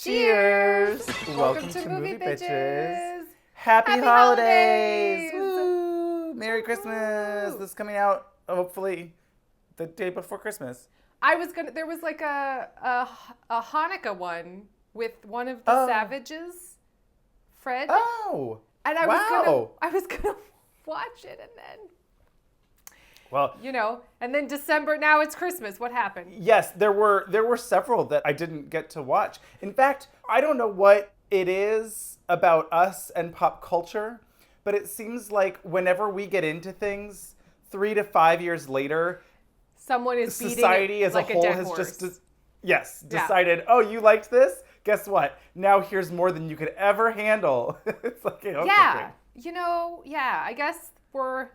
Cheers! Welcome to Movie Bitches. Happy holidays! Woo! Merry Woo! Christmas! This is coming out hopefully the day before Christmas. There was like a Hanukkah one with one of the Savages, Fred. Oh! And I was gonna watch it and then, well, and then December, now it's Christmas. What happened? Yes, there were several that I didn't get to watch. In fact, I don't know what it is about us and pop culture, but it seems like whenever we get into things, 3 to 5 years later, someone is society as like a whole dead has horse. decided, oh, you liked this? Guess what? Now here's more than you could ever handle. It's like, okay. I guess we're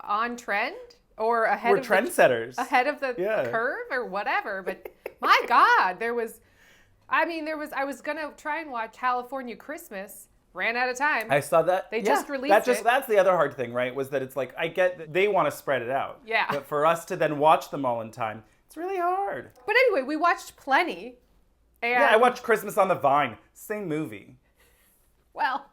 on trend or ahead We're of trendsetters. ahead of the curve or whatever. But my God, I was gonna try and watch California Christmas. Ran out of time. I saw that. They just released it. That's the other hard thing, right? Was that it's like, I get that they want to spread it out. Yeah. But for us to then watch them all in time, it's really hard. But anyway, we watched plenty. And Yeah, I watched Christmas on the Vine. Same movie. well,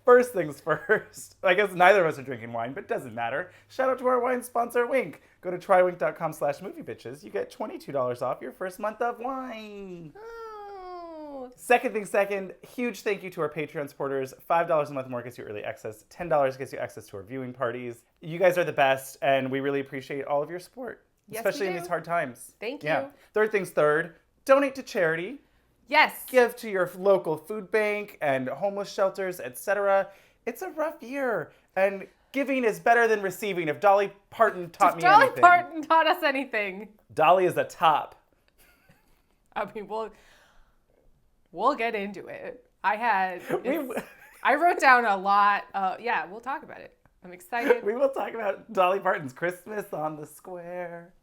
First things first. I guess neither of us are drinking wine, but it doesn't matter. Shout out to our wine sponsor, Wink. Go to trywink.com/moviebitches. You get $22 off your first month of wine. Second thing second, huge thank you to our Patreon supporters. $5 a month more gets you early access. $10 gets you access to our viewing parties. You guys are the best, and we really appreciate all of your support, Yes, especially we in do. these hard times. Thank Yeah. you. Third things third, donate to charity. yes. Give to your local food bank and homeless shelters, etc. It's a rough year, and giving is better than receiving. If Dolly Parton taught me Dolly anything. Parton taught us anything. Dolly is a top. I mean, we'll get into it. I wrote down a lot. We'll talk about it. I'm excited. We will talk about Dolly Parton's Christmas on the Square.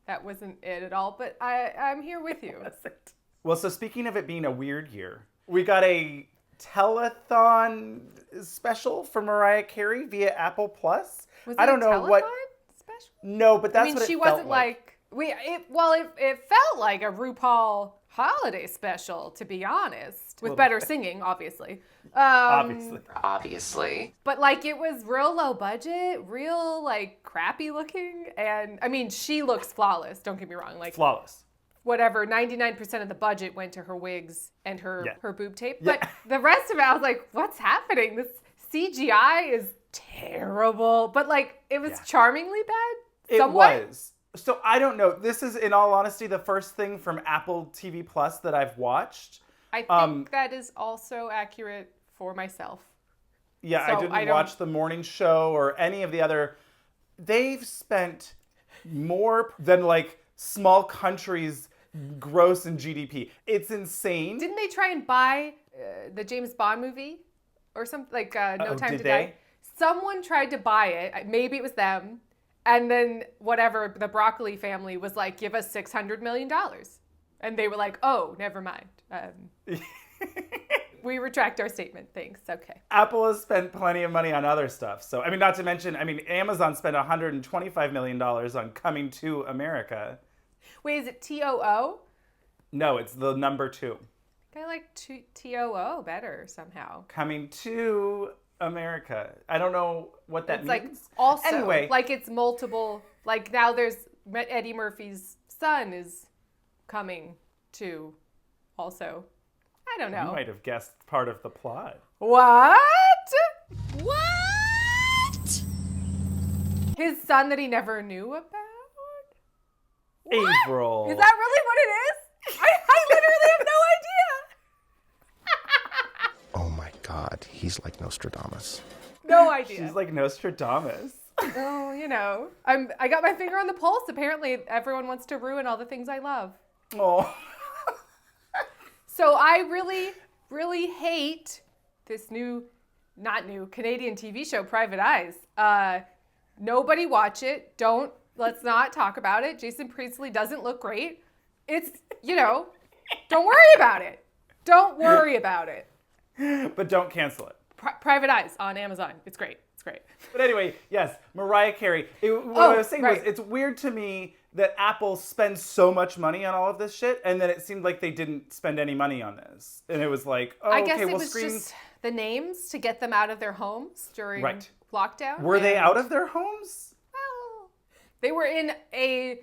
That wasn't it at all, but I'm here with you. That's it. Well, so speaking of it being a weird year, we got a telethon special for Mariah Carey via Apple Plus. Was I don't it a know what. telethon special? No, but that's what it she felt wasn't like it felt like a RuPaul holiday special, to be honest, with better singing, obviously. Obviously. But it was real low budget, real crappy looking, and I mean she looks flawless. Don't get me wrong, Flawless. Whatever, 99% of the budget went to her wigs and her boob tape. Yeah. But the rest of it, I was like, what's happening? This CGI is terrible. But it was charmingly bad. Somewhat. It was. So I don't know. This is, in all honesty, the first thing from Apple TV Plus that I've watched. I think that is also accurate for myself. Yeah, So I didn't watch the morning show or any of the other. They've spent more than small countries gross in GDP. It's insane. Didn't they try and buy the James Bond movie or something No Time to Die? Someone tried to buy it. Maybe it was them. And then whatever, the Broccoli family was like, give us $600 million. And they were like, oh, never mind. We retract our statement. Thanks. Okay. Apple has spent plenty of money on other stuff. So, not to mention, Amazon spent $125 million on Coming to America. Wait, is it TOO? No, it's the number 2. I like TOO better somehow. Coming to America. I don't know what that means. Also, anyway. It's multiple, now there's Eddie Murphy's son is coming to also. I don't know. You might have guessed part of the plot. What? What? His son that he never knew about? Avaryl. Is that really what it is? I literally have no idea. Oh my God, he's like Nostradamus. No idea. She's like Nostradamus. Oh, I got my finger on the pulse. Apparently, everyone wants to ruin all the things I love. Oh. So I really, really hate this not new, Canadian TV show, Private Eyes. Nobody watch it. Let's not talk about it. Jason Priestley doesn't look great. It's, don't worry about it. Don't worry about it. But don't cancel it. Private Eyes on Amazon. It's great. It's great. But anyway, yes, Mariah Carey. What I was saying was, right. it's weird to me that Apple spends so much money on all of this shit, and then it seemed like they didn't spend any money on this. And it was like, oh, I guess okay, it well, was just the names to get them out of their homes during lockdown. Were they out of their homes? Well, they were in a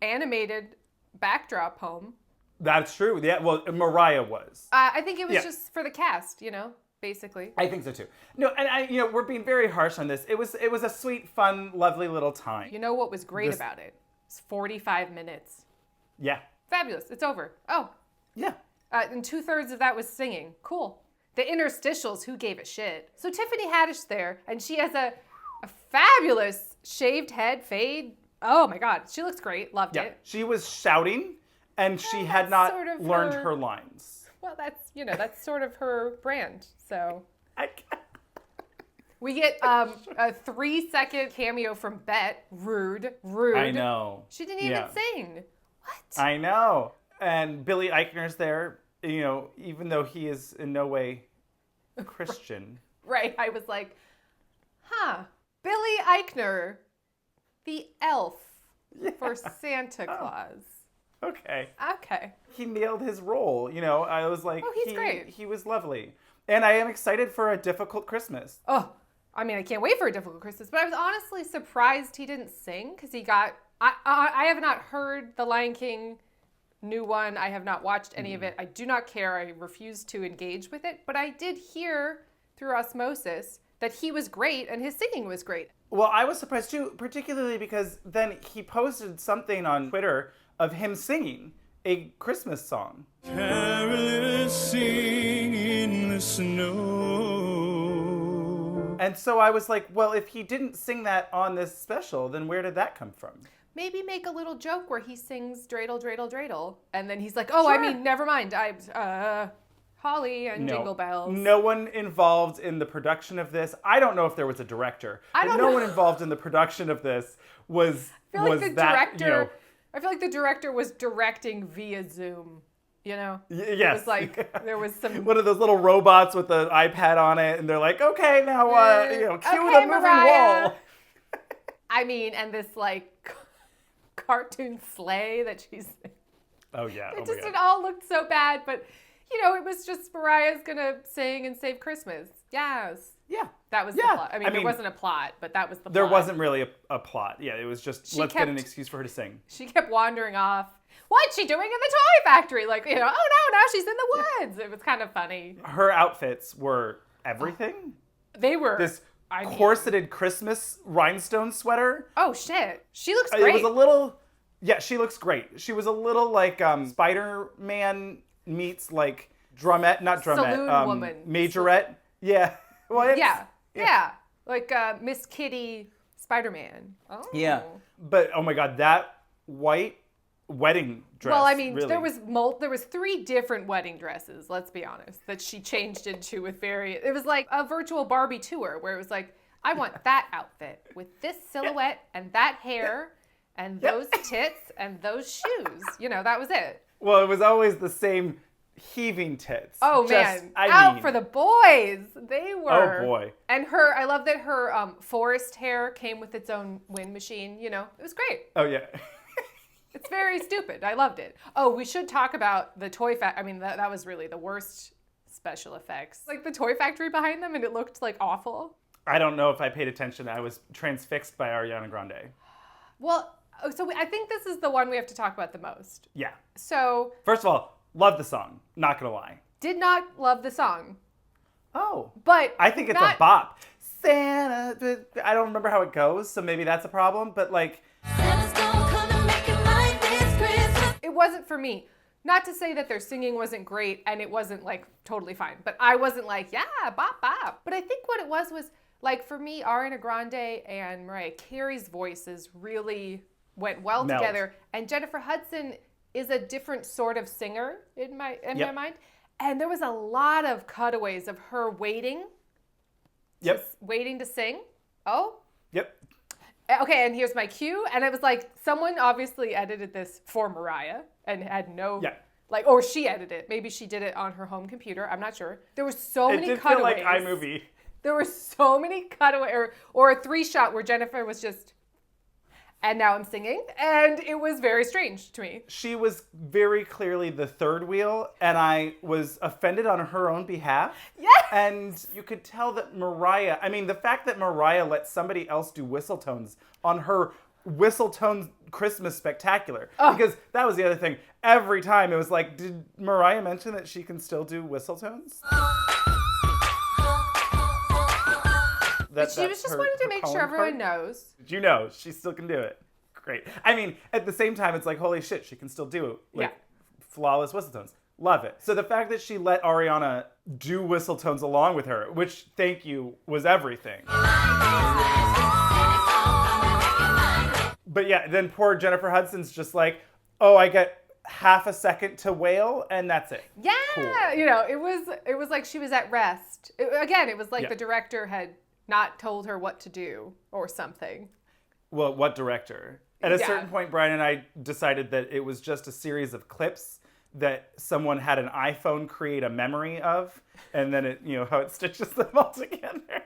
animated backdrop home. That's true. Yeah, well, Mariah was. I think it was just for the cast, basically. I think so too. No, and we're being very harsh on this. It was a sweet, fun, lovely little time. You know what was great about it? It's 45 minutes. Yeah. Fabulous. It's over. Oh. Yeah. And 2/3 of that was singing. Cool. The interstitials, who gave a shit? So Tiffany Haddish there, and she has a fabulous shaved head fade. Oh my God. She looks great. Loved it. She was shouting, and she had not sort of learned her lines. Well, that's sort of her brand. So we get a 3-second cameo from Bet. Rude. I know. She didn't even sing. What? I know. And Billy Eichner's there, even though he is in no way Christian. Right. I was like, Billy Eichner, the elf for Santa Claus. Okay. He nailed his role. I was like, he's great. He was lovely. And I am excited for A Difficult Christmas. Oh, I mean, I can't wait for A Difficult Christmas, but I was honestly surprised he didn't sing because he got, I have not heard the Lion King new one. I have not watched any of it. I do not care. I refuse to engage with it, but I did hear through osmosis that he was great and his singing was great. Well, I was surprised too, particularly because then he posted something on Twitter of him singing a Christmas song. Carolers sing in the snow. And so I was like, well, if he didn't sing that on this special, then where did that come from? Maybe make a little joke where he sings dreidel, dreidel, dreidel. And then he's like, oh, sure. I mean, never mind. Holly and Jingle Bells. No one involved in the production of this. I don't know if there was a director. No one involved in the production of this was I feel like the director was directing via Zoom, Yes. It was like, there was some... One of those little robots with the iPad on it, and they're like, okay, now, cue the moving Mariah. wall. I mean, and this, cartoon sleigh that she's... Oh, yeah. It all looked so bad, but, it was just Mariah's gonna sing and save Christmas. Yes. Yeah. That was the plot. I mean, there wasn't a plot, but that was the plot. There wasn't really a plot. Yeah, it was just, let's get an excuse for her to sing. She kept wandering off. What's she doing in the toy factory? Oh no, now she's in the woods. It was kind of funny. Her outfits were everything. They were. This corseted Christmas rhinestone sweater. Oh, shit. She looks great. It was a little, she looks great. She was a little like Spider-Man meets not drumette, Saloon woman. Majorette. Yeah. Well, yeah. Like Miss Kitty Spider-Man. Oh. Yeah. But, oh my God, that white wedding dress. Well, I mean, really. there was 3 different wedding dresses, let's be honest, that she changed into with it was like a virtual Barbie tour where it was like, I want that outfit with this silhouette and that hair and those tits and those shoes. That was it. Well, it was always the same heaving tits. Oh, man. Out for the boys. They were. Oh, boy. And I love that her forest hair came with its own wind machine. It was great. Oh, yeah. It's very stupid. I loved it. Oh, we should talk about the toy factory. I mean, that was really the worst special effects. Like the toy factory behind them, and it looked awful. I don't know if I paid attention. I was transfixed by Ariana Grande. Well, so I think this is the one we have to talk about the most. Yeah. So. First of all, love the song. Not gonna lie. Did not love the song. Oh. But. I think it's a bop. Santa, I don't remember how it goes, so maybe that's a problem, but Santa's gonna come and make it like this Christmas. It wasn't for me. Not to say that their singing wasn't great and it wasn't totally fine, but I wasn't bop, bop. But I think what it was for me, Ariana Grande and Mariah Carey's voices really went well together. And Jennifer Hudson is a different sort of singer in my mind. And there was a lot of cutaways of her waiting to sing. Oh? Yep. Okay, and here's my cue. And it was someone obviously edited this for Mariah and had no... Yeah. Or she edited it. Maybe she did it on her home computer. I'm not sure. There were so many cutaways. It did feel like iMovie. There were so many cutaways. Or a 3-shot where Jennifer was just... And now I'm singing, and it was very strange to me. She was very clearly the third wheel, and I was offended on her own behalf. Yes! And you could tell that Mariah, I mean, the fact that Mariah let somebody else do whistle tones on her whistle tone Christmas spectacular. Oh. Because that was the other thing. Every time it was like, did Mariah mention that she can still do whistle tones? She was just wanting to make sure everyone knows. Did you know she still can do it? Great. I mean, at the same time, it's like, holy shit, she can still do flawless whistle tones. Love it. So the fact that she let Ariana do whistle tones along with her, which, thank you, was everything. But yeah, then poor Jennifer Hudson's just like, oh, I get half a second to wail, and that's it. Yeah, cool. You know, it was like she was at rest. It was like the director had not told her what to do or something. Well, what director? At a certain point, Brian and I decided that it was just a series of clips that someone had an iPhone create a memory of, and then it, you know, how it stitches them all together.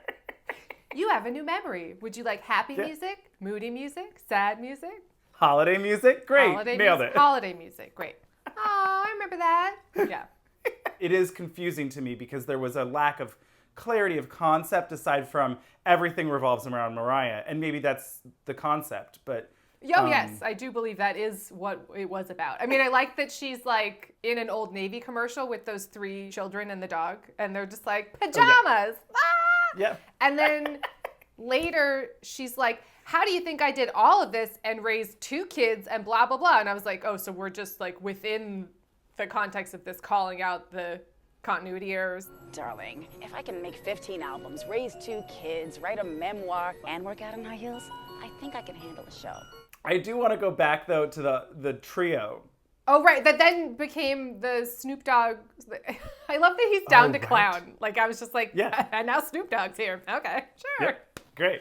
You have a new memory. Would you like happy music, moody music, sad music? Holiday music? Great. Nailed it. Holiday music. Great. Oh, I remember that. Yeah. It is confusing to me because there was a lack of clarity of concept aside from everything revolves around Mariah. And maybe that's the concept, but... Oh, yes. I do believe that is what it was about. I mean, I like that she's like in an Old Navy commercial with those 3 children and the dog, and they're just like, pajamas! Ah! Yeah. And then later she's like, how do you think I did all of this and raised 2 kids and blah, blah, blah. And I was like, oh, so we're just like within the context of this calling out the continuity errors. Darling, if I can make 15 albums, raise 2 kids, write a memoir, and work out in high heels, I think I can handle a show. I do want to go back, though, to the trio. Oh, right. That then became the Snoop Dogg. I love that he's down to clown. Like, I was just like, and now Snoop Dogg's here. Okay, sure. Yep. Great.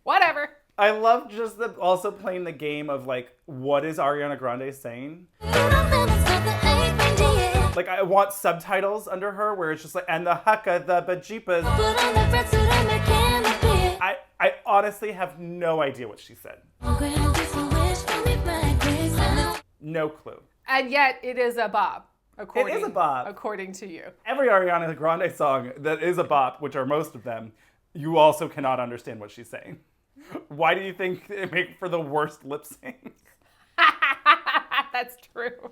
Whatever. I love just also playing the game of, like, what is Ariana Grande saying? Like, I want subtitles under her where it's just like, and the hukka, the bajeepas. I honestly have no idea what she said. No clue. And yet it is a bop. It is a bop. According to you. Every Ariana Grande song that is a bop, which are most of them, you also cannot understand what she's saying. Why do you think they make for the worst lip sync? That's true.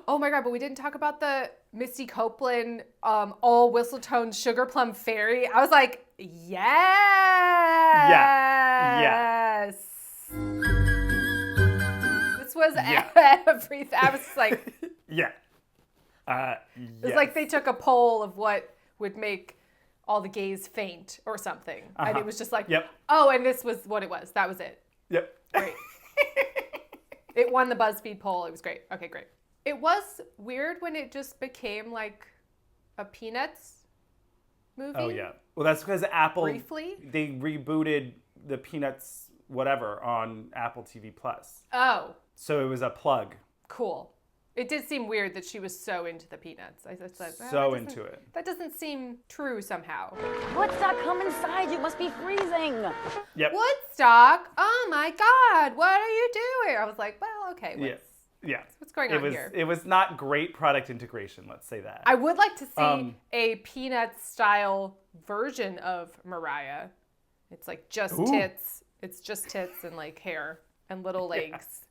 Oh my God, but we didn't talk about the Misty Copeland all whistle tone Sugar Plum Fairy. I was like, yes. Yeah. This was everything. I was like, yeah. It's like they took a poll of what would make all the gays faint or something. And it was just like, oh, and this was what it was. That was it. Yep. Great. It won the BuzzFeed poll. It was great. Okay, great. It was weird when it just became like a Peanuts movie. Oh, yeah. Well, that's because Apple... Briefly? They rebooted the Peanuts whatever on Apple TV+. Oh. So it was a plug. Cool. It did seem weird that she was so into the Peanuts. I just thought, so into it. That doesn't seem true somehow. Woodstock, come inside. You must be freezing. Yep. Woodstock? Oh my God. What are you doing? I was like, well, okay. What's going on here? It was not great product integration, let's say that. I would like to see a Peanuts-style version of Mariah. It's like just tits. It's just tits and like hair and little legs.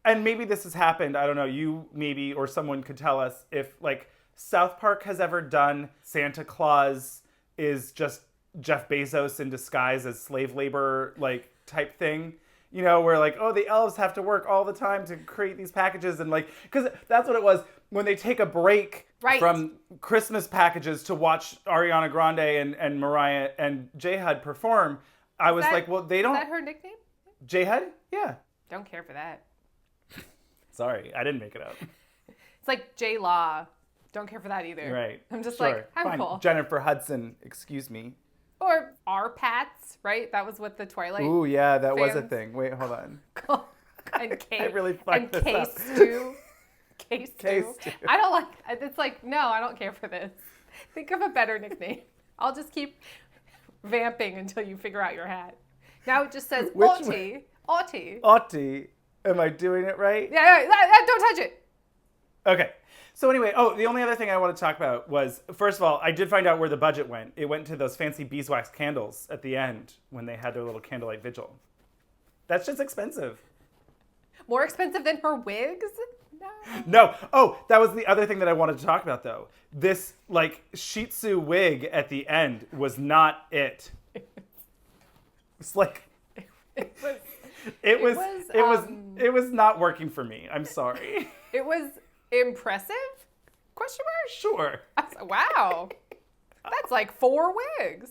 And maybe this has happened, I don't know, you maybe or someone could tell us if like South Park has ever done Santa Claus is just Jeff Bezos in disguise as slave labor like type thing. You know, where like, oh, the elves have to work all the time to create these packages and like, because that's what it was when they take a break from Christmas packages to watch Ariana Grande and Mariah and J-Hud perform. I was like, well, they don't. Is that her nickname? J-Hud? Yeah. Don't care for that. Sorry, I didn't make it up. It's like J-Law. Don't care for that either. Right. I'm just like, I'm fine. cool. Jennifer Hudson, excuse me. Or R-Pats, right? That was what the Twilight. Ooh, yeah, that was a fans- thing. Wait, hold on. And K. I really fucked this Case up. Stew. Case Case Stew. Stew. I don't like. It's like, no, I don't care for this. Think of a better nickname. I'll just keep vamping until you figure out your hat. Now it just says Oti. Auntie. Auntie. Am I doing it right? Yeah, don't touch it. Okay. So anyway, the only other thing I want to talk about was, first of all, I did find out where the budget went. It went to those fancy beeswax candles at the end when they had their little candlelight vigil. That's just expensive. More expensive than her wigs? No. No. Oh, that was the other thing that I wanted to talk about, though. This, like, Shih Tzu wig at the end was not it. It's like... It was not working for me. I'm sorry. It was impressive? Question mark? Sure. Wow. That's like 4 wigs.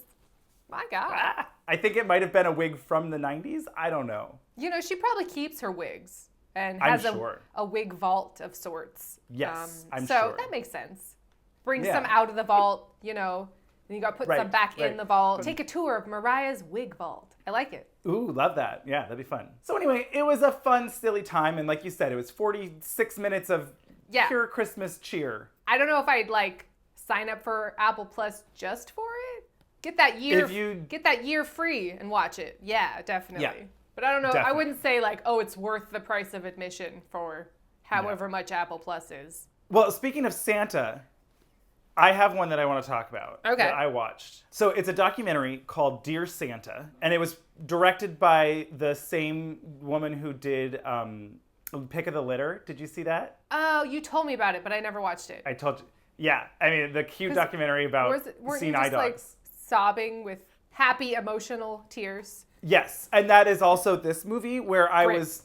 My God. I think it might have been a wig from the 90s. I don't know. You know, she probably keeps her wigs and I'm has sure. a wig vault of sorts. Yes, I'm so sure. that makes sense. Bring Yeah. some out of the vault, you know, and you got to put some back in the vault. But- Take a tour of Mariah's wig vault. I like it. Ooh, love that. Yeah, that'd be fun. So anyway, it was a fun, silly time. And like you said, it was 46 minutes of pure Christmas cheer. I don't know if I'd like sign up for Apple Plus just for it. Get that year free and watch it. Yeah, definitely. Yeah, but I don't know. I definitely. wouldn't say like, oh, it's worth the price of admission for however much Apple Plus is. Well, speaking of Santa, I have one that I want to talk about. Okay. That I watched. So it's a documentary called Dear Santa, and it was directed by the same woman who did Pick of the Litter. Did you see that? Oh, you told me about it, but I never watched it. I told you. Yeah, I mean, the cute documentary about Weren't seeing you eye just like dogs. sobbing with happy emotional tears? Yes, and that is also this movie where I Great. was,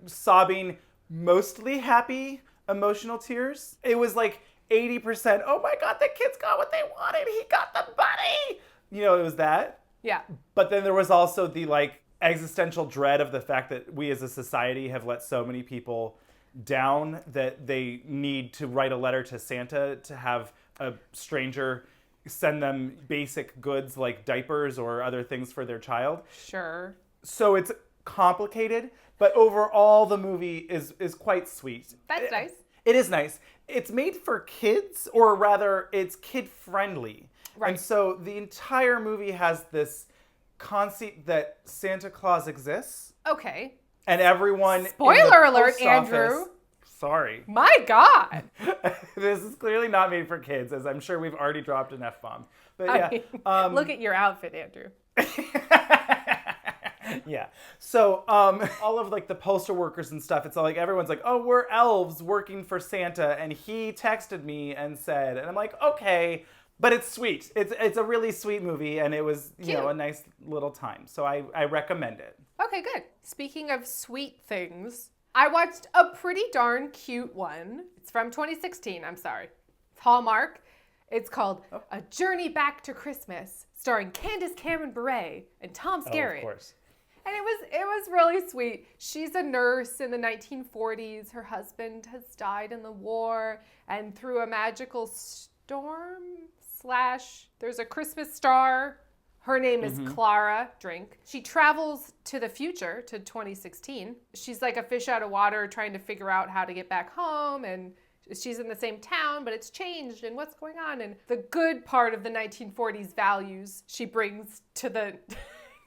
sobbing mostly happy emotional tears. It was like 80%, oh my God, the kids got what they wanted. He got the bunny. It was that. Yeah. But then there was also the like existential dread of the fact that we as a society have let so many people down that they need to write a letter to Santa to have a stranger send them basic goods like diapers or other things for their child. Sure. So it's complicated, but overall the movie is quite sweet. That's nice. It is nice. It's made for kids, or rather, it's kid-friendly. Right. And so the entire movie has this conceit that Santa Claus exists, Okay. and everyone... in the Spoiler alert, post office- Andrew. Sorry. My God. This is clearly not made for kids, as I'm sure we've already dropped an F-bomb. But I yeah. mean, look at your outfit, Andrew. Yeah. So all of like the postal workers and stuff, it's all like everyone's like, oh, we're elves working for Santa, and he texted me and said, and I'm like, okay, but it's sweet. It's a really sweet movie, and it was a nice little time. So I recommend it. Okay, good. Speaking of sweet things, I watched a pretty darn cute one. It's from 2016, I'm sorry. It's Hallmark. It's called A Journey Back to Christmas, starring Candace Cameron Bure and Tom Skerritt. Oh, of course. And it was really sweet. She's a nurse in the 1940s. Her husband has died in the war, and through a magical storm / there's a Christmas star. Her name is Clara, drink. She travels to the future, to 2016. She's like a fish out of water trying to figure out how to get back home, and she's in the same town, but it's changed, and what's going on? And the good part of the 1940s values she brings to the...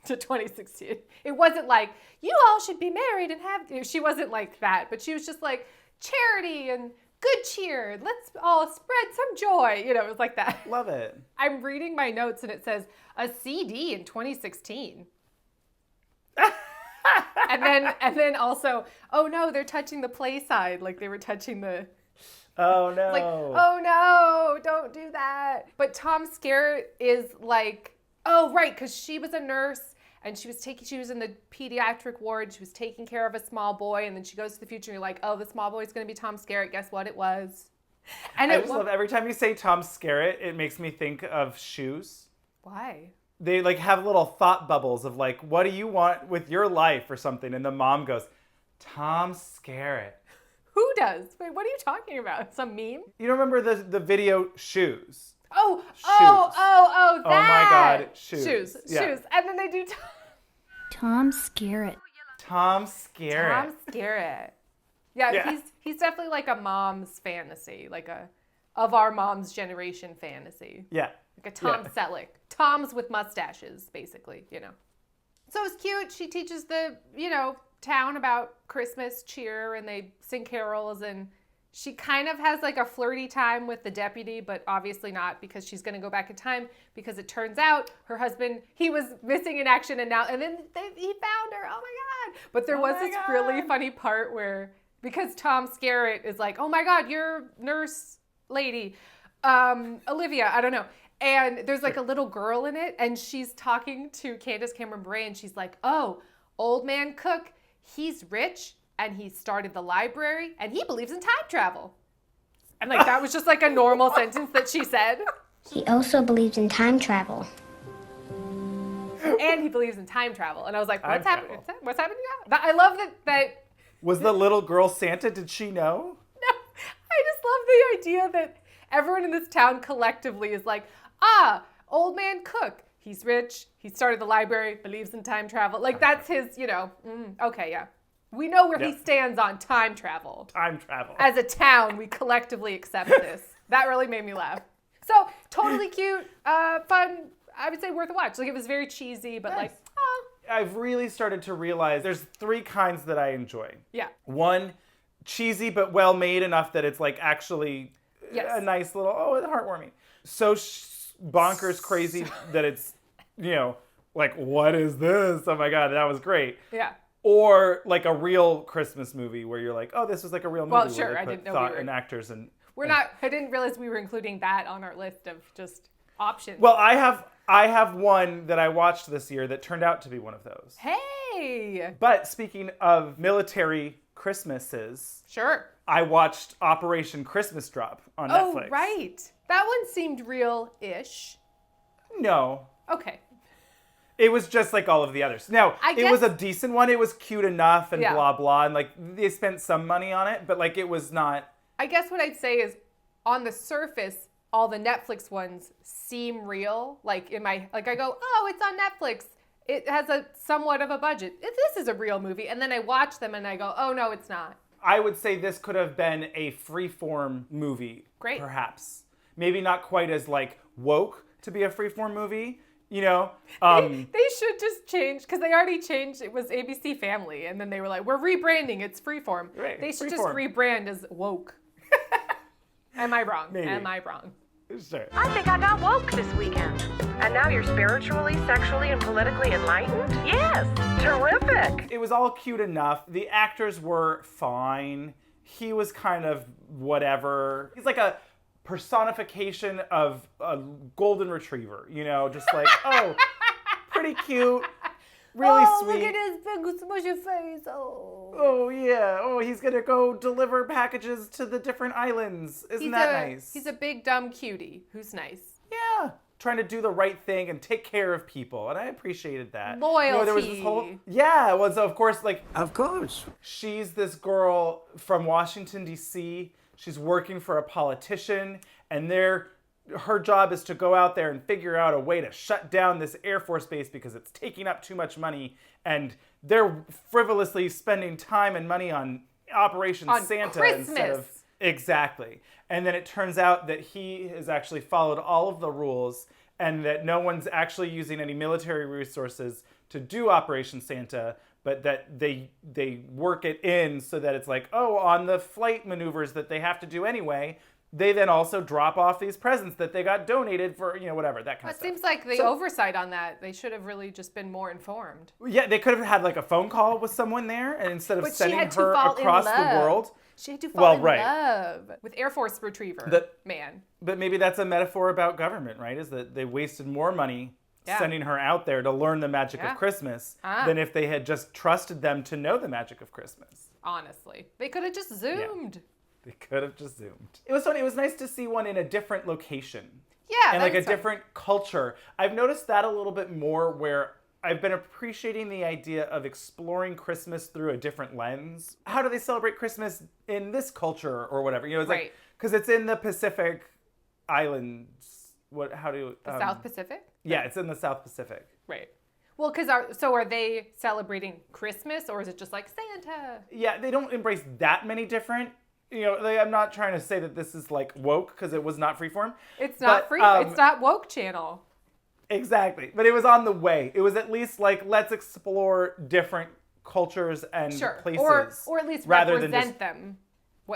to 2016. It wasn't like, you all should be married and have... She wasn't like that, but she was just like, charity and good cheer. Let's all spread some joy. It was like that. Love it. I'm reading my notes and it says, a CD in 2016. and then also, oh no, they're touching the play side. Like they were touching the... Oh no. Like, oh no, don't do that. But Tom Skerritt is like... Oh, right, because she was a nurse and she was in the pediatric ward. She was taking care of a small boy, and then she goes to the future and you're like, oh, the small boy's going to be Tom Skerritt. Guess what it was? And I just love every time you say Tom Skerritt, it makes me think of shoes. Why? They like have little thought bubbles of like, what do you want with your life or something? And the mom goes, Tom Skerritt. Who does? Wait, what are you talking about? Some meme? You don't remember the video Shoes? Oh, Shoes. that. Oh my God, shoes. Yeah. Shoes. And then they do Tom Skerritt. Tom Skerritt. Tom Skerritt. Yeah, Yeah. he's definitely like a mom's fantasy, like of our mom's generation fantasy. Yeah. Like a Tom Selleck. Toms with mustaches, basically, So it's cute. She teaches the, town about Christmas cheer, and they sing carols, and she kind of has like a flirty time with the deputy, but obviously not, because she's going to go back in time, because it turns out her husband, he was missing in action, and then he found her. Oh my God. But there was this really funny part where, because Tom Skerritt is like, oh my God, you're nurse lady, Olivia, I don't know. And there's like a little girl in it, and she's talking to Candace Cameron Bure, and she's like, oh, old man Cook, he's rich, and he started the library, and he believes in time travel. And like, that was just like a normal sentence that she said. He also believes in time travel. And he believes in time travel. And I was like, what's happening? What's happening now? I love that. Was the little girl Santa? Did she know? No, I just love the idea that everyone in this town collectively is like, old man Cook, he's rich, he started the library, believes in time travel. Like, that's his, okay, yeah. We know where he stands on time travel. Time travel. As a town, we collectively accept this. That really made me laugh. So, totally cute, fun, I would say worth a watch. Like, it was very cheesy, but nice. I've really started to realize there's 3 kinds that I enjoy. Yeah. 1, cheesy but well made enough that it's like actually a nice little, heartwarming. So bonkers crazy that it's, like, what is this? Oh my God, that was great. Yeah. Or like a real Christmas movie where you're like, oh, this is like a real movie. Well, sure, where I they didn't put know thought and actors and. I didn't realize we were including that on our list of just options. Well, I have one that I watched this year that turned out to be one of those. Hey. But speaking of military Christmases. Sure. I watched Operation Christmas Drop on Netflix. Oh, right. That one seemed real-ish. No. Okay. It was just like all of the others. Now, it was a decent one. It was cute enough and blah, blah. And like, they spent some money on it, but like, it was not. I guess what I'd say is, on the surface, all the Netflix ones seem real. Like, I go, oh, it's on Netflix. It has a somewhat of a budget. This is a real movie. And then I watch them and I go, oh, no, it's not. I would say this could have been a freeform movie. Great. Perhaps. Maybe not quite as like woke to be a freeform movie. They should just change, because they already changed. It was ABC Family, and then they were like, we're rebranding. It's freeform. Right, they should freeform. just rebrand as woke. Am I wrong? Maybe. Am I wrong? Sure. I think I got woke this weekend. And now you're spiritually, sexually, and politically enlightened? Yes, terrific. It was all cute enough. The actors were fine. He was kind of whatever. He's like a personification of a golden retriever, just like, oh, pretty cute, really sweet. Look at his big smushy face. Oh, yeah. Oh, he's going to go deliver packages to the different islands. Isn't that nice? He's a big, dumb cutie who's nice. Yeah. Trying to do the right thing and take care of people. And I appreciated that. Loyalty. There was this whole... Yeah. Well, so of course, like... Of course. She's this girl from Washington, D.C. She's working for a politician, and her job is to go out there and figure out a way to shut down this Air Force base because it's taking up too much money, and they're frivolously spending time and money on Operation Santa Christmas. Instead of... Exactly. And then it turns out that he has actually followed all of the rules, and that no one's actually using any military resources to do Operation Santa, but that they work it in so that it's like, oh, on the flight maneuvers that they have to do anyway, they then also drop off these presents that they got donated for, whatever, that kind of stuff. It seems like the oversight on that, they should have really just been more informed. Yeah, they could have had like a phone call with someone there, and instead of But sending she had to her fall across in the love. world. She had to fall in right. love with Air Force Retriever, man. But maybe that's a metaphor about government, right? Is that they wasted more money sending her out there to learn the magic of Christmas than if they had just trusted them to know the magic of Christmas. Honestly. They could have just zoomed. Yeah. They could have just zoomed. It was funny. It was nice to see one in a different location. Yeah. And like a different culture. I've noticed that a little bit more, where I've been appreciating the idea of exploring Christmas through a different lens. How do they celebrate Christmas in this culture or whatever? It's like, because it's in the Pacific Islands. The South Pacific? Yeah, it's in the South Pacific. Right. Well, so are they celebrating Christmas, or is it just like Santa? Yeah, they don't embrace that many different... I'm not trying to say that this is like woke, because it was not freeform. It's not free. It's not woke channel. Exactly. But it was on the way. It was at least like, let's explore different cultures and places. Or at least rather represent than just them.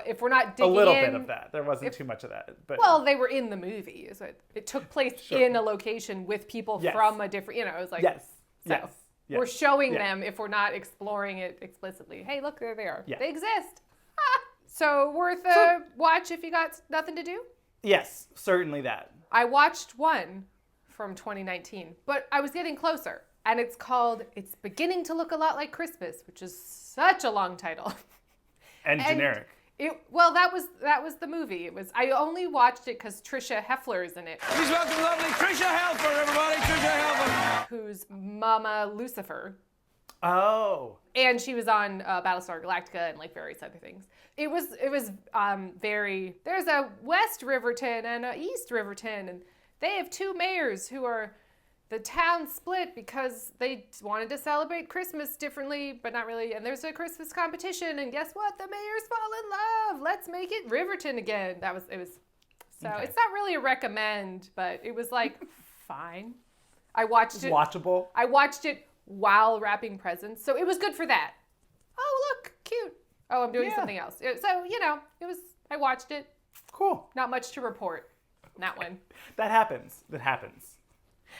If we're not a digging little in, bit of that. There wasn't too much of that. But well, they were in the movie. So it took place Sure. in a location with people Yes. from a different, it was like, yes. so Yes. Yes. we're showing Yeah. them if we're not exploring it explicitly. Hey, look, there they are. Yeah. They exist. Ah. So worth a watch if you got nothing to do? Yes, certainly that. I watched one from 2019, but I was getting closer. And it's called It's Beginning to Look a Lot Like Christmas, which is such a long title. And generic. That was the movie. I only watched it because Trisha Heffler is in it. Please welcome the lovely Trisha Helfer, everybody. Trisha Helfer. Who's Mama Lucifer. Oh. And she was on Battlestar Galactica and like various other things. It was very, there's a West Riverton and a East Riverton, and they have two mayors who are, the town split because they wanted to celebrate Christmas differently, but not really. And there's a Christmas competition, and guess what? The mayors fall in love. Let's make it Riverton again. It's not really a recommend, but it was like fine. I watched it. Watchable. I watched it while wrapping presents, so it was good for that. Oh, look, cute. Oh, I'm doing something else. I watched it. Cool. Not much to report. That one. That happens.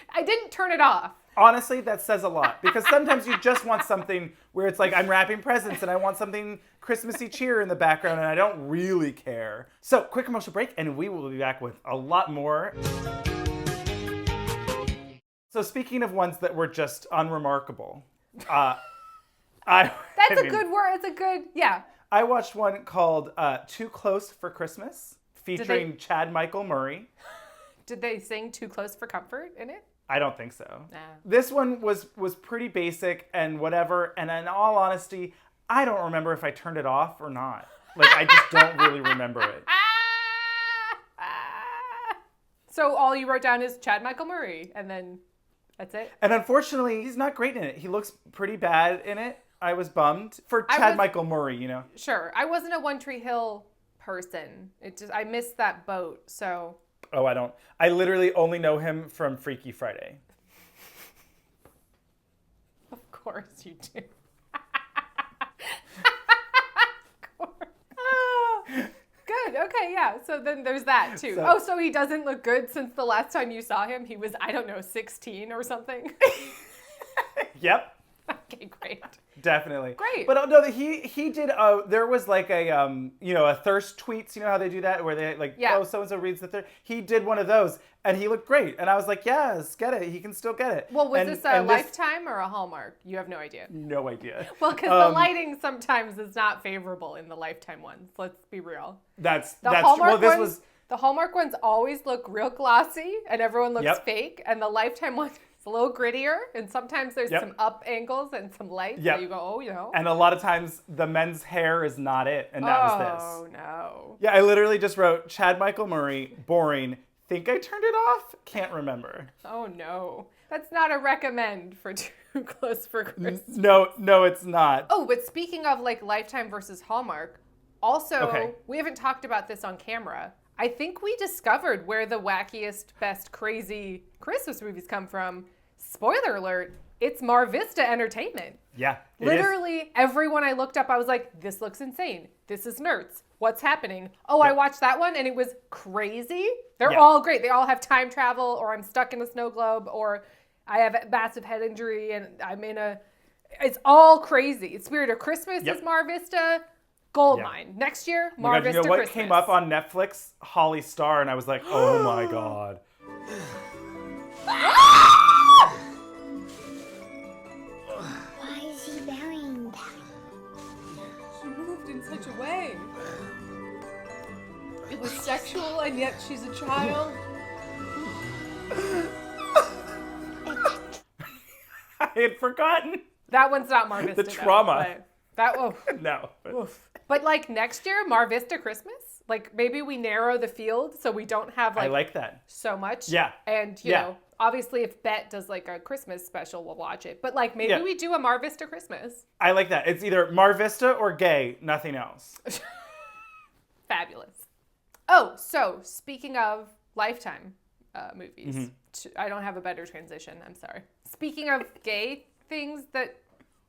I didn't turn it off. Honestly, that says a lot, because sometimes you just want something where it's like, I'm wrapping presents and I want something Christmassy cheer in the background and I don't really care. So, quick commercial break and we will be back with a lot more. So, speaking of ones that were just unremarkable, That's a good word. It's a good, yeah. I watched one called Too Close for Christmas, featuring Chad Michael Murray. Did they sing Too Close for Comfort in it? I don't think so. Nah. This one was pretty basic and whatever, and in all honesty, I don't remember if I turned it off or not. Like, I just don't really remember it. So all you wrote down is Chad Michael Murray, and then that's it? And unfortunately, he's not great in it. He looks pretty bad in it. I was bummed. For Chad Michael Murray, you know. Sure. I wasn't a One Tree Hill person. I missed that boat, so... Oh, I don't. I literally only know him from Freaky Friday. Of course you do. Of course. Good. Okay, yeah. So then there's that too. So he doesn't look good since the last time you saw him. He was, I don't know, 16 or something. Yep. Okay, great. Definitely. Great. But no, he did, there was like a thirst tweets, you know how they do that? Where they like, oh, so-and-so reads the thirst. He did one of those and he looked great. And I was like, yes, get it. He can still get it. Well, was this a Lifetime or a Hallmark? You have no idea. No idea. Well, because the lighting sometimes is not favorable in the Lifetime ones. Let's be real. That's Hallmark true. Well, ones, the Hallmark ones always look real glossy and everyone looks fake. And the Lifetime ones, it's a little grittier, and sometimes there's some up angles and some lights. So you go, oh, you know. And a lot of times the men's hair is not it, and that was this. Oh, no. Yeah, I literally just wrote, Chad Michael Murray, boring, think I turned it off? Can't remember. Oh, no. That's not a recommend for Too Close for Christmas. No, it's not. Oh, but speaking of like Lifetime versus Hallmark, also, we haven't talked about this on camera. I think we discovered where the wackiest, best, crazy Christmas movies come from. Spoiler alert, it's Mar Vista Entertainment. Yeah, Literally, everyone I looked up, I was like, this looks insane. This is nerds. What's happening? Oh, I watched that one and it was crazy. They're all great. They all have time travel, or I'm stuck in a snow globe, or I have a massive head injury and I'm in it's all crazy. Spirit of Christmas is Mar Vista. Goldmine. Next year, Mar Vista You know what Christmas. came up on Netflix? Holly Star, and I was like, oh my God. Why is he burying them? She moved in such a way. It was sexual, and yet she's a child. I had forgotten. That one's not Mar Vista. The trauma. No. But... But like next year, Mar Vista Christmas? Like maybe we narrow the field so we don't have I like that. so much. Yeah. And you know, obviously if Bet does like a Christmas special, we'll watch it. But like maybe we do a Mar Vista Christmas. I like that. It's either Mar Vista or gay, nothing else. Fabulous. Oh, so speaking of Lifetime movies. I don't have a better transition. I'm sorry. Speaking of gay things that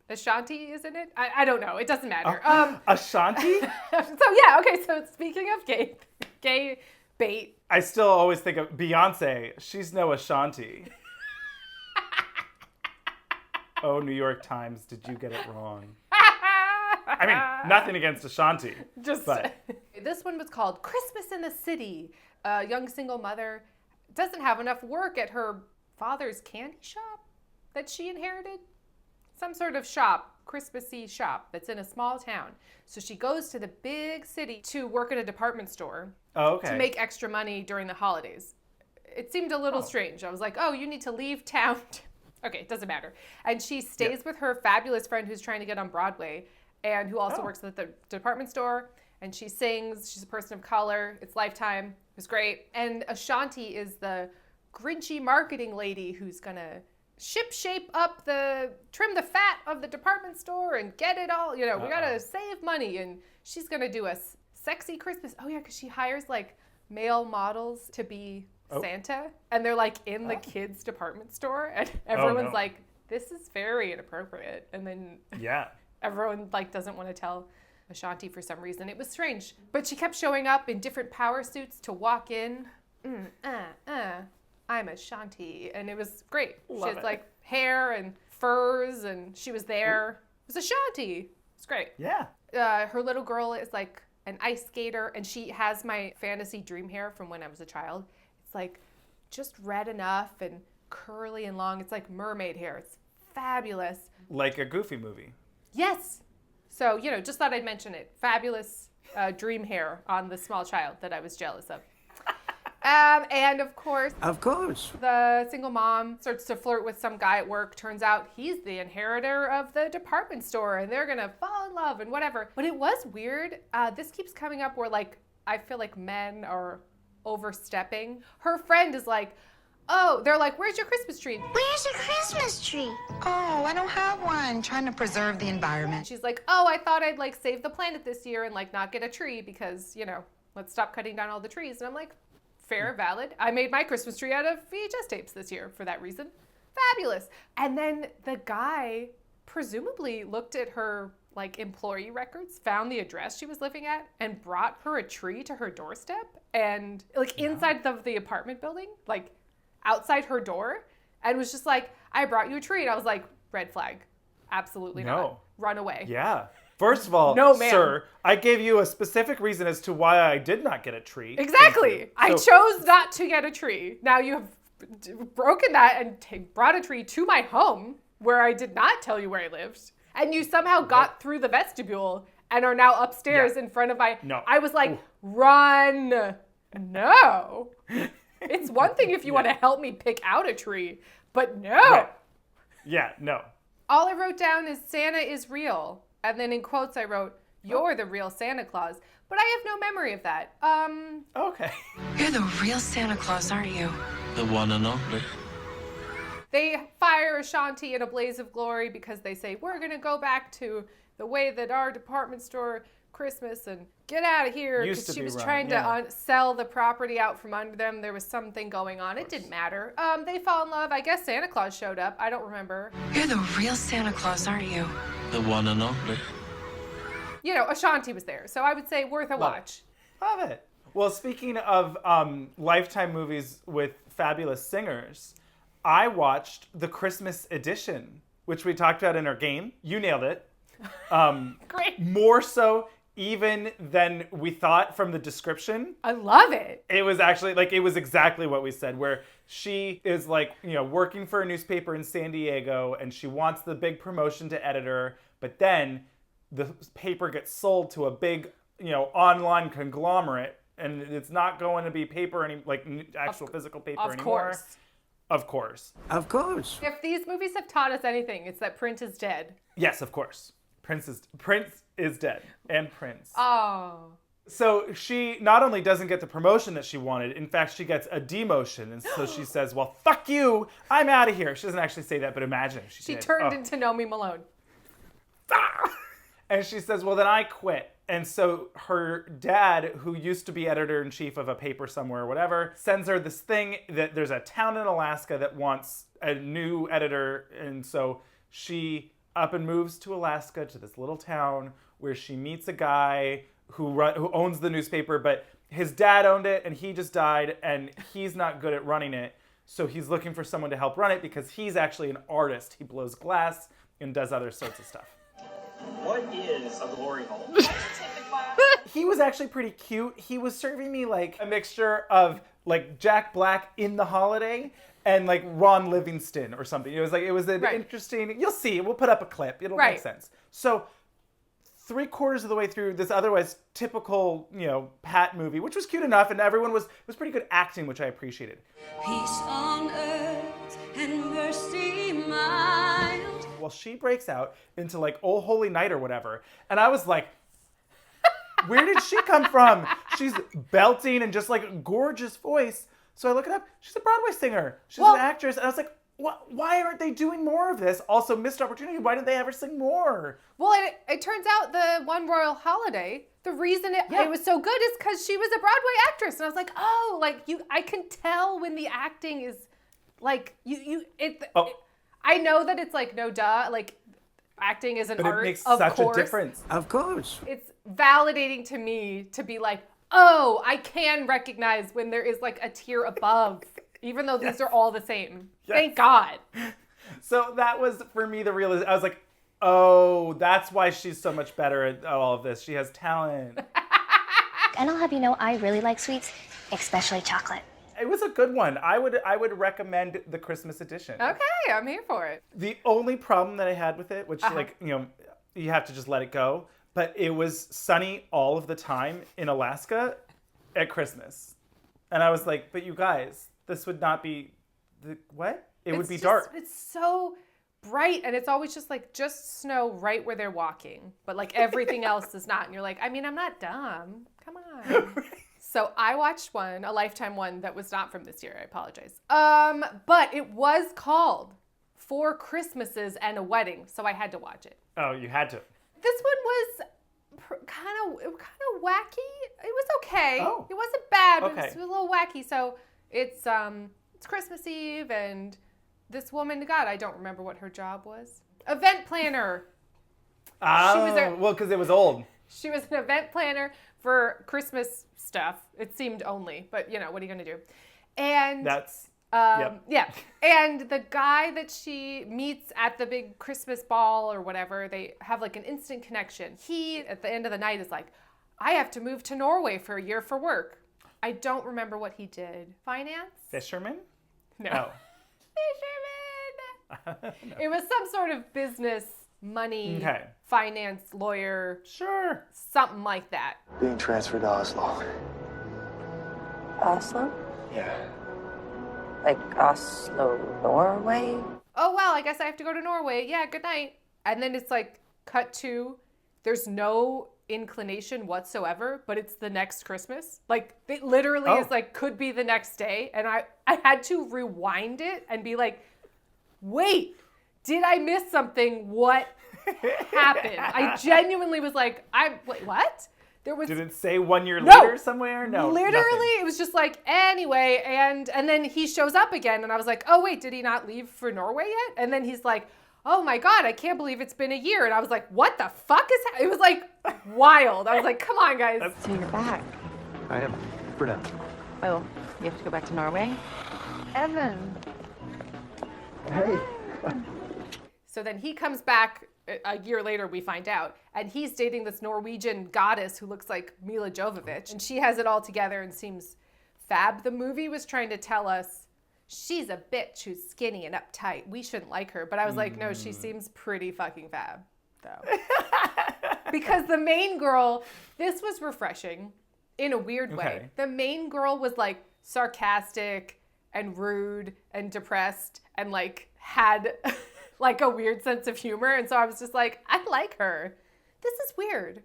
Ashanti is in it. I don't know. It doesn't matter. Ashanti? So speaking of gay bait. I still always think of Beyonce. She's no Ashanti. Oh, New York Times, did you get it wrong? I mean, nothing against Ashanti. This one was called Christmas in the City. A young single mother doesn't have enough work at her father's candy shop that she inherited. Some sort of shop, Christmassy shop that's in a small town. So she goes to the big city to work at a department store to make extra money during the holidays. It seemed a little strange. I was like, oh, you need to leave town. Okay, it doesn't matter. And she stays with her fabulous friend who's trying to get on Broadway and who also works at the department store. And she sings. She's a person of color. It's Lifetime. It was great. And Ashanti is the grinchy marketing lady who's going to trim the fat of the department store and get it all, we gotta save money, and she's gonna do a sexy Christmas. Oh yeah, because she hires like male models to be Santa, and they're like in the kids department store, and everyone's like, this is very inappropriate, and then everyone like doesn't want to tell Ashanti for some reason. It was strange, but she kept showing up in different power suits to walk in. I'm Ashanti, and it was great. She had like hair and furs, and she was there. It was Ashanti. It's great. Yeah. Her little girl is like an ice skater, and she has my fantasy dream hair from when I was a child. It's like just red enough and curly and long. It's like mermaid hair. It's fabulous. Like a Goofy movie. Yes. So, just thought I'd mention it. Fabulous dream hair on the small child that I was jealous of. And of course, the single mom starts to flirt with some guy at work. Turns out he's the inheritor of the department store, and they're gonna fall in love and whatever. But it was weird. This keeps coming up where like I feel like men are overstepping. Her friend is like, oh, they're like, where's your Christmas tree? Where's your Christmas tree? Oh, I don't have one. Trying to preserve the environment. She's like, oh, I thought I'd like save the planet this year and like not get a tree because, let's stop cutting down all the trees. And I'm like, fair, valid. I made my Christmas tree out of VHS tapes this year for that reason. Fabulous. And then the guy presumably looked at her like employee records, found the address she was living at, and brought her a tree to her doorstep, and like inside of the apartment building, like outside her door, and was just like, I brought you a tree. And I was like, red flag. Absolutely not. Run away. Yeah. First of all, sir, I gave you a specific reason as to why I did not get a tree. Exactly. I chose not to get a tree. Now you have broken that and brought a tree to my home where I did not tell you where I lived. And you somehow got through the vestibule and are now upstairs in front of my... No. I was like, run. No. It's one thing if you want to help me pick out a tree, but no. Yeah, no. All I wrote down is Santa is real. And then in quotes I wrote, you're the real Santa Claus. But I have no memory of that. Okay. You're the real Santa Claus, aren't you? The one and only. They fire Ashanti in a blaze of glory because they say, we're going to go back to the way that our department store Christmas and get out of here. Because she was trying to sell the property out from under them. There was something going on. It didn't matter. They fall in love. I guess Santa Claus showed up. I don't remember. You're the real Santa Claus, aren't you? The one and only. Ashanti was there. So I would say worth a watch. Love it. Well, speaking of Lifetime movies with fabulous singers, I watched the Christmas edition, which we talked about in our game. You nailed it. Great. More so even than we thought from the description. I love it. It was actually, it was exactly what we said, where she is, working for a newspaper in San Diego, and she wants the big promotion to editor, but then the paper gets sold to a big, online conglomerate, and it's not going to be paper, actual physical paper anymore. Of course. If these movies have taught us anything, it's that print is dead. Yes, of course. Prince is dead. And Prince. Oh. So she not only doesn't get the promotion that she wanted, in fact, she gets a demotion. And so she says, well, fuck you. I'm out of here. She doesn't actually say that, but imagine if she did. She turned into Nomi Malone. And she says, well, then I quit. And so her dad, who used to be editor-in-chief of a paper somewhere or whatever, sends her this thing that there's a town in Alaska that wants a new editor. And so she up and moves to Alaska, to this little town where she meets a guy who owns the newspaper, but his dad owned it and he just died and he's not good at running it. So he's looking for someone to help run it because he's actually an artist. He blows glass and does other sorts of stuff. What is a glory hole? He was actually pretty cute. He was serving me like a mixture of like Jack Black in The Holiday and like Ron Livingston or something. It was an interesting, you'll see, we'll put up a clip. It'll make sense. So 3/4 of the way through this otherwise typical, Pat movie, which was cute enough and everyone was pretty good acting, which I appreciated. Peace on earth and mercy mild. Well, she breaks out into like Oh Holy Night or whatever. And I was like, where did she come from? She's belting and just like a gorgeous voice. So I look it up. She's a Broadway singer. She's an actress. And I was like, why aren't they doing more of this? Also, missed opportunity. Why didn't they ever sing more? Well, it turns out the One Royal Holiday, the reason it was so good is because she was a Broadway actress. And I was like, I can tell when the acting is like, I know that it's like, no duh, like acting is an art, it makes of such course. a difference. Of course. It's validating to me to be like, oh, I can recognize when there is like a tier above, even though these are all the same. Yes. Thank God. So that was, for me, the realization. I was like, oh, that's why she's so much better at all of this. She has talent. And I'll have you know, I really like sweets, especially chocolate. It was a good one. I would recommend the Christmas edition. Okay, I'm here for it. The only problem that I had with it, which you have to just let it go, but it was sunny all of the time in Alaska at Christmas. And I was like, but you guys, this would not be what? It would be dark. It's so bright and it's always just snow right where they're walking, but like everything else is not. And you're like, I mean, I'm not dumb. Come on. So I watched a Lifetime one that was not from this year. I apologize. But it was called 4 Christmases and a Wedding, so I had to watch it. Oh, you had to. This one was kind of wacky. It was okay. Oh. It wasn't bad, but Okay. it was a little wacky. So it's Christmas Eve, and this woman, God, I don't remember what her job was. Event planner. Oh, well, because it was old. She was an event planner for Christmas stuff. It seemed only, but what are you gonna do? And that's yeah. And the guy that she meets at the big Christmas ball or whatever, they have like an instant connection. He, at the end of the night, is like, I have to move to Norway for a year for work. I don't remember what he did. Finance? Fisherman? No. Oh. Fisherman! No. It was some sort of business, money, finance, lawyer. Sure. Something like that. Being transferred to Oslo. Oslo? Yeah. Like Oslo, Norway? Oh, well, I guess I have to go to Norway. Yeah, good night. And then it's like, cut to, there's no inclination whatsoever, but it's the next Christmas. Like, it literally is like, could be the next day. And I had to rewind it and be like, wait, did I miss something? What happened? I genuinely was like, wait, what? There was. Did it say 1 year later somewhere? No. Literally, nothing. It was just like, anyway, and then he shows up again, and I was like, oh wait, did he not leave for Norway yet? And then he's like, oh my God, I can't believe it's been a year. And I was like, what the fuck is it was like wild. I was like, come on, guys. So you're back. I am, for now. Oh, you have to go back to Norway? Evan. Hey. So then he comes back a year later, we find out, and he's dating this Norwegian goddess who looks like Mila Jovovich, and she has it all together and seems fab. The movie was trying to tell us she's a bitch who's skinny and uptight. We shouldn't like her, but I was like, no, she seems pretty fucking fab, though. Because the main girl, this was refreshing in a weird way. The main girl was like sarcastic and rude and depressed and like had like a weird sense of humor. And so I was just like, I like her. This is weird.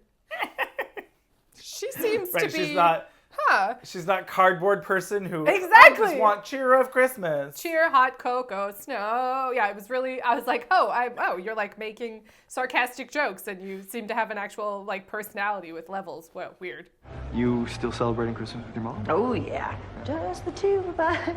She seems to be, she's not Huh. She's not cardboard person who Exactly. I just want cheer of Christmas. Cheer, hot cocoa, snow. Yeah, it was really, I was like, oh, you're like making sarcastic jokes and you seem to have an actual like personality with levels. Well, weird. You still celebrating Christmas with your mom? Oh, yeah. Just the two of us.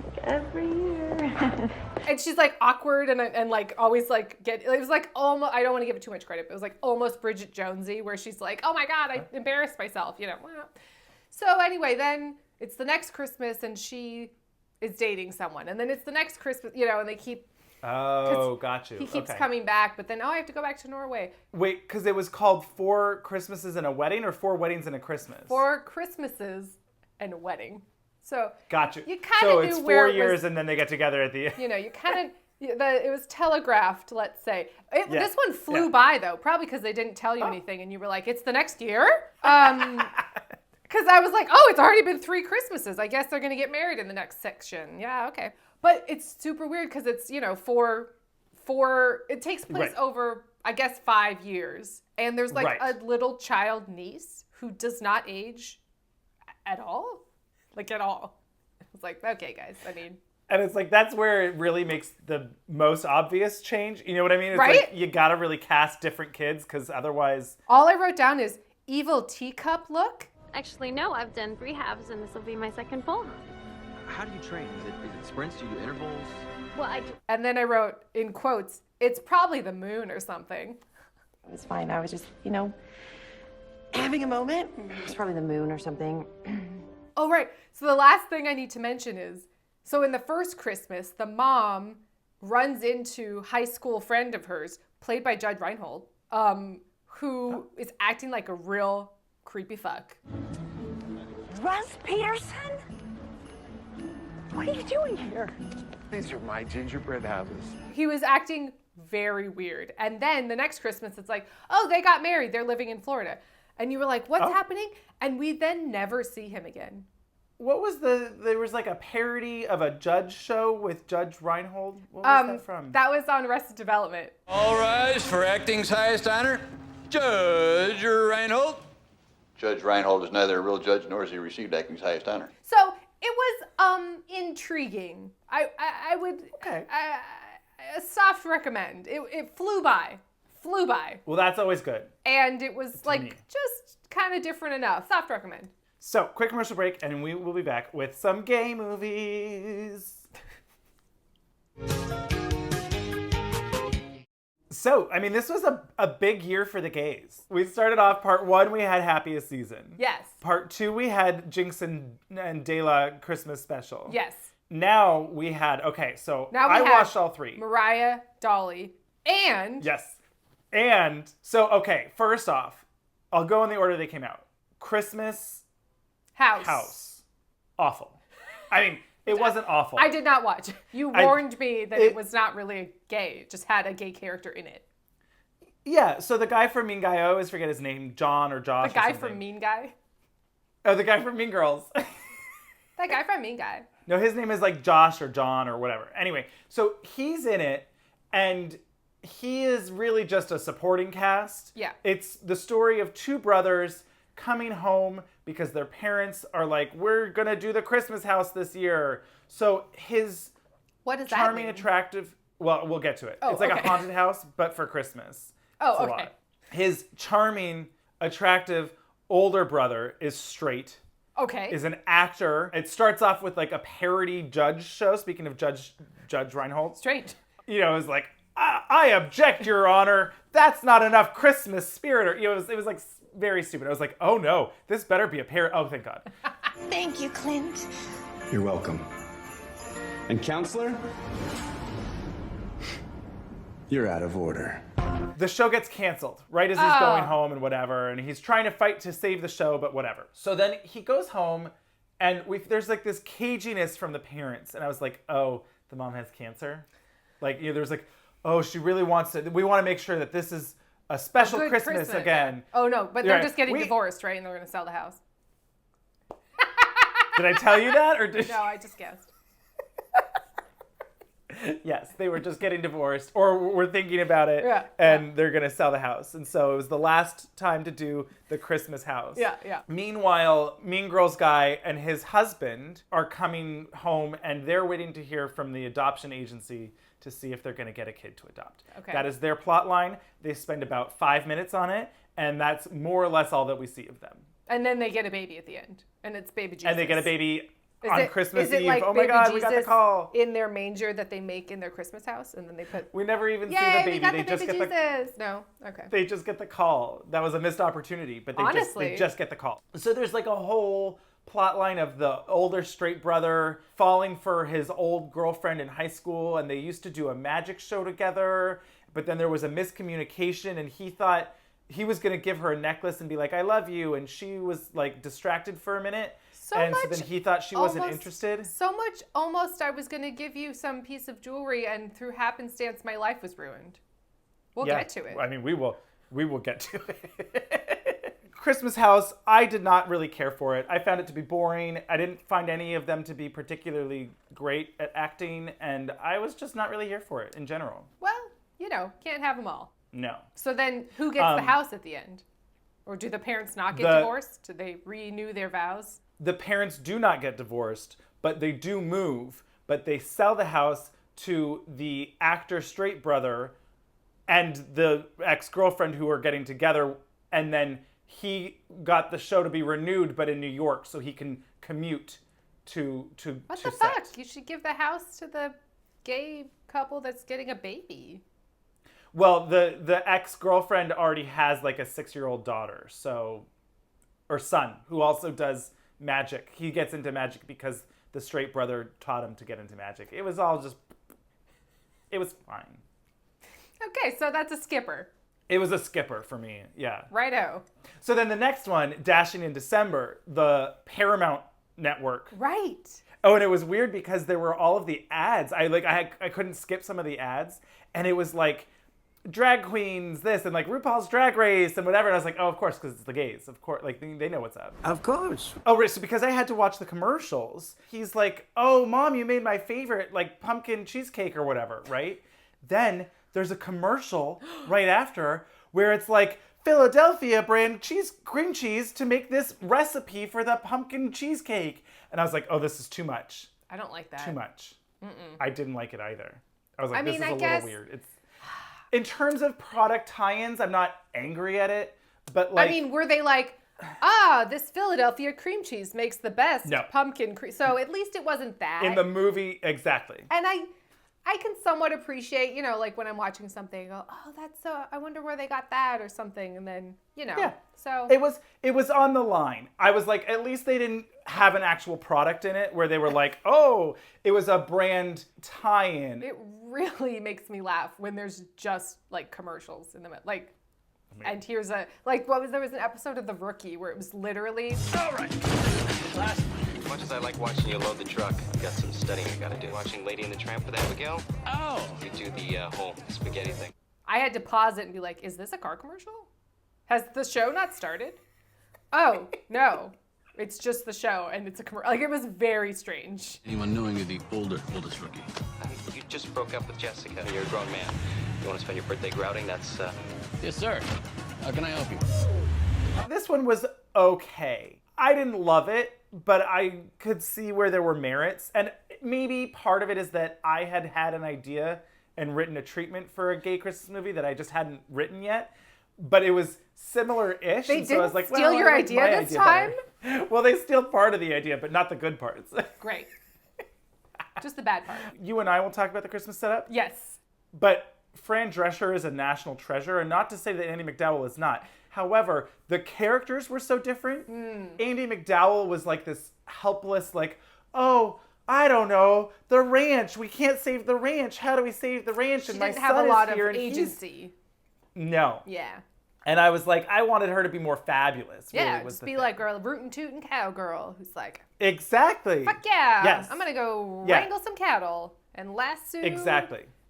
Like every year. And she's like awkward and like always like it was like almost, I don't want to give it too much credit, but it was like almost Bridget Jonesy where she's like, oh my God, I embarrassed myself, you know. So anyway, then it's the next Christmas and she is dating someone. And then it's the next Christmas, you know, and they keep... Oh, got you. He keeps coming back, but then, I have to go back to Norway. Wait, because it was called 4 Christmases and a Wedding or 4 Weddings and a Christmas? 4 Christmases and a Wedding. So got you. You kind of knew it's 4 where it years was, and then they get together at the end. You know, you kind of... It was telegraphed, let's say. This one flew Yeah. by, though, probably because they didn't tell you anything, and you were like, it's the next year? Because I was like, it's already been 3 Christmases. I guess they're going to get married in the next section. Yeah, okay. But it's super weird because it's, you know, it takes place over, I guess, 5 years. And there's like a little child niece who does not age at all. Like, at all. I was like, okay, guys, I mean... And it's like, that's where it really makes the most obvious change. You know what I mean? It's right? like, you gotta really cast different kids, because otherwise... All I wrote down is evil teacup look. Actually, no, I've done 3 halves, and this will be my second full. How do you train? Is it sprints? Do you do intervals? Well, And then I wrote, in quotes, it's probably the moon or something. It was fine. I was just, you know, having a moment. It's probably the moon or something. Oh, right. So the last thing I need to mention is, so in the first Christmas, the mom runs into high school friend of hers, played by Judge Reinhold, who is acting like a real creepy fuck. Russ Peterson? What are you doing here? These are my gingerbread houses. He was acting very weird. And then the next Christmas, it's like, they got married. They're living in Florida. And you were like, what's happening? And we then never see him again. What was there was like a parody of a Judge show with Judge Reinhold? What was that from? That was on Arrested Development. All rise for acting's highest honor, Judge Reinhold. Judge Reinhold is neither a real judge nor has he received acting's highest honor. So it was intriguing. I would a soft recommend. It flew by. Well, that's always good. And it was just kind of different enough. Soft recommend. So, quick commercial break, and we will be back with some gay movies. So, I mean, this was a big year for the gays. We started off, part 1, we had Happiest Season. Yes. Part 2, we had Jinx and Dela Christmas Special. Yes. Now we had, I watched all 3. Mariah, Dolly, and... Yes. And, so, first off, I'll go in the order they came out. Christmas... House. Awful. I mean, it wasn't awful. I did not watch. You warned me that it was not really gay. It just had a gay character in it. Yeah, so the guy from Mean Guy, I always forget his name, John or Josh. The guy from Mean Guy? Oh, the guy from Mean Girls. That guy from Mean Guy. No, his name is like Josh or John or whatever. Anyway, so he's in it, and he is really just a supporting cast. Yeah. It's the story of 2 brothers coming home because their parents are like, we're going to do the Christmas house this year. So his charming, attractive... Well, we'll get to it. It's like a haunted house, but for Christmas. Oh, it's a lot. His charming, attractive, older brother is straight. Okay. Is an actor. It starts off with like a parody judge show, speaking of Judge Reinhold. Strange. You know, it was like, I object, Your Honor. That's not enough Christmas spirit. Or, you know, it was like... very stupid. I was like, oh no, this better be a pair. Oh, thank God. Thank you, Clint. You're welcome. And counselor? You're out of order. The show gets canceled right as he's going home and whatever, and he's trying to fight to save the show, but whatever. So then he goes home, and there's like this caginess from the parents, and I was like, oh, the mom has cancer? Like, you know, there's like, oh, she really wants to, we want to make sure that this is a special Christmas again. Oh, no, but they're just getting divorced, right? And they're going to sell the house. Did I tell you that? Or did No, I just guessed. Yes, they were just getting divorced or were thinking about it they're going to sell the house. And so it was the last time to do the Christmas house. Yeah, yeah. Meanwhile, Mean Girls guy and his husband are coming home and they're waiting to hear from the adoption agency to see if they're going to get a kid to adopt. Okay. That is their plot line. They spend about 5 minutes on it, and that's more or less all that we see of them. And then they get a baby at the end, and it's baby Jesus. And they get a baby on Christmas Eve. Like oh my God, we got the call. In their manger that they make in their Christmas house, and then they put. We never even see the baby. We got they the just baby get Jesus. No, okay. They just get the call. That was a missed opportunity, but they just get the call. So there's like a whole plot line of the older straight brother falling for his old girlfriend in high school, and they used to do a magic show together, but then there was a miscommunication, and he thought he was going to give her a necklace and be like, I love you, and she was like distracted for a minute. So then he thought she wasn't interested. So much almost I was going to give you some piece of jewelry, and through happenstance my life was ruined. We'll get to it. I mean, we will get to it. Christmas house, I did not really care for it. I found it to be boring. I didn't find any of them to be particularly great at acting, and I was just not really here for it in general. Well, can't have them all. No. So then who gets the house at the end? Or do the parents not get divorced? Do they renew their vows? The parents do not get divorced, but they do move. But they sell the house to the actor straight brother and the ex-girlfriend who are getting together, and then he got the show to be renewed, but in New York, so he can commute to What the fuck? You should give the house to the gay couple that's getting a baby. Well, the ex-girlfriend already has like a 6-year-old daughter, or son, who also does magic. He gets into magic because the straight brother taught him to get into magic. It was all just, it was fine. Okay, so that's a skipper. It was a skipper for me, yeah. Righto. So then the next one, Dashing in December, the Paramount Network. Right. Oh, and it was weird because there were all of the ads. I couldn't skip some of the ads, and it was like drag queens, this, and like RuPaul's Drag Race and whatever. And I was like, oh, of course, because it's the gays. Of course, like they know what's up. Of course. Oh, right. So because I had to watch the commercials, he's like, oh, Mom, you made my favorite, like pumpkin cheesecake or whatever, right? Then there's a commercial right after where it's like Philadelphia brand cream cheese to make this recipe for the pumpkin cheesecake. And I was like, oh, this is too much. I don't like that. Too much. Mm-mm. I didn't like it either. I was like, this is a little weird. It's in terms of product tie-ins, I'm not angry at it, but like, I mean, were they like, this Philadelphia cream cheese makes the best pumpkin cream. So at least it wasn't that. In the movie, exactly. And I can somewhat appreciate, like when I'm watching something, I go, oh, that's I wonder where they got that or something. And then, Yeah. So it was on the line. I was like, at least they didn't have an actual product in it where they were like, oh, it was a brand tie-in. It really makes me laugh when there's just like commercials in the middle. Like, and here's there was an episode of The Rookie where it was literally. All right. Last. As much as I like watching you load the truck, I've got some studying I gotta do. Watching Lady and the Tramp with Abigail. Oh. We do the whole spaghetti thing. I had to pause it and be like, is this a car commercial? Has the show not started? Oh, no. It's just the show, and it's a commercial. Like, it was very strange. Anyone knowing you're the oldest rookie? You just broke up with Jessica. You're a grown man. You want to spend your birthday grouting? That's, Yes, sir. How can I help you? This one was okay. I didn't love it, but I could see where there were merits. And maybe part of it is that I had an idea and written a treatment for a gay Christmas movie that I just hadn't written yet. But it was similar-ish. They didn't so I was like, steal your idea this time? Well, they steal part of the idea, but not the good parts. Great. Just the bad part. You and I will talk about the Christmas setup? Yes. But Fran Drescher is a national treasure, and not to say that Andie MacDowell is not. However, the characters were so different. Andie MacDowell was like this helpless, like, oh, I don't know, the ranch. We can't save the ranch. How do we save the ranch? She and didn't my have son a lot is here of and agency. No. Yeah. And I was like, I wanted her to be more fabulous. Yeah, really, just be like a rootin' tootin' cowgirl who's like, exactly. fuck yeah. Yes. I'm going to go wrangle some cattle and lasso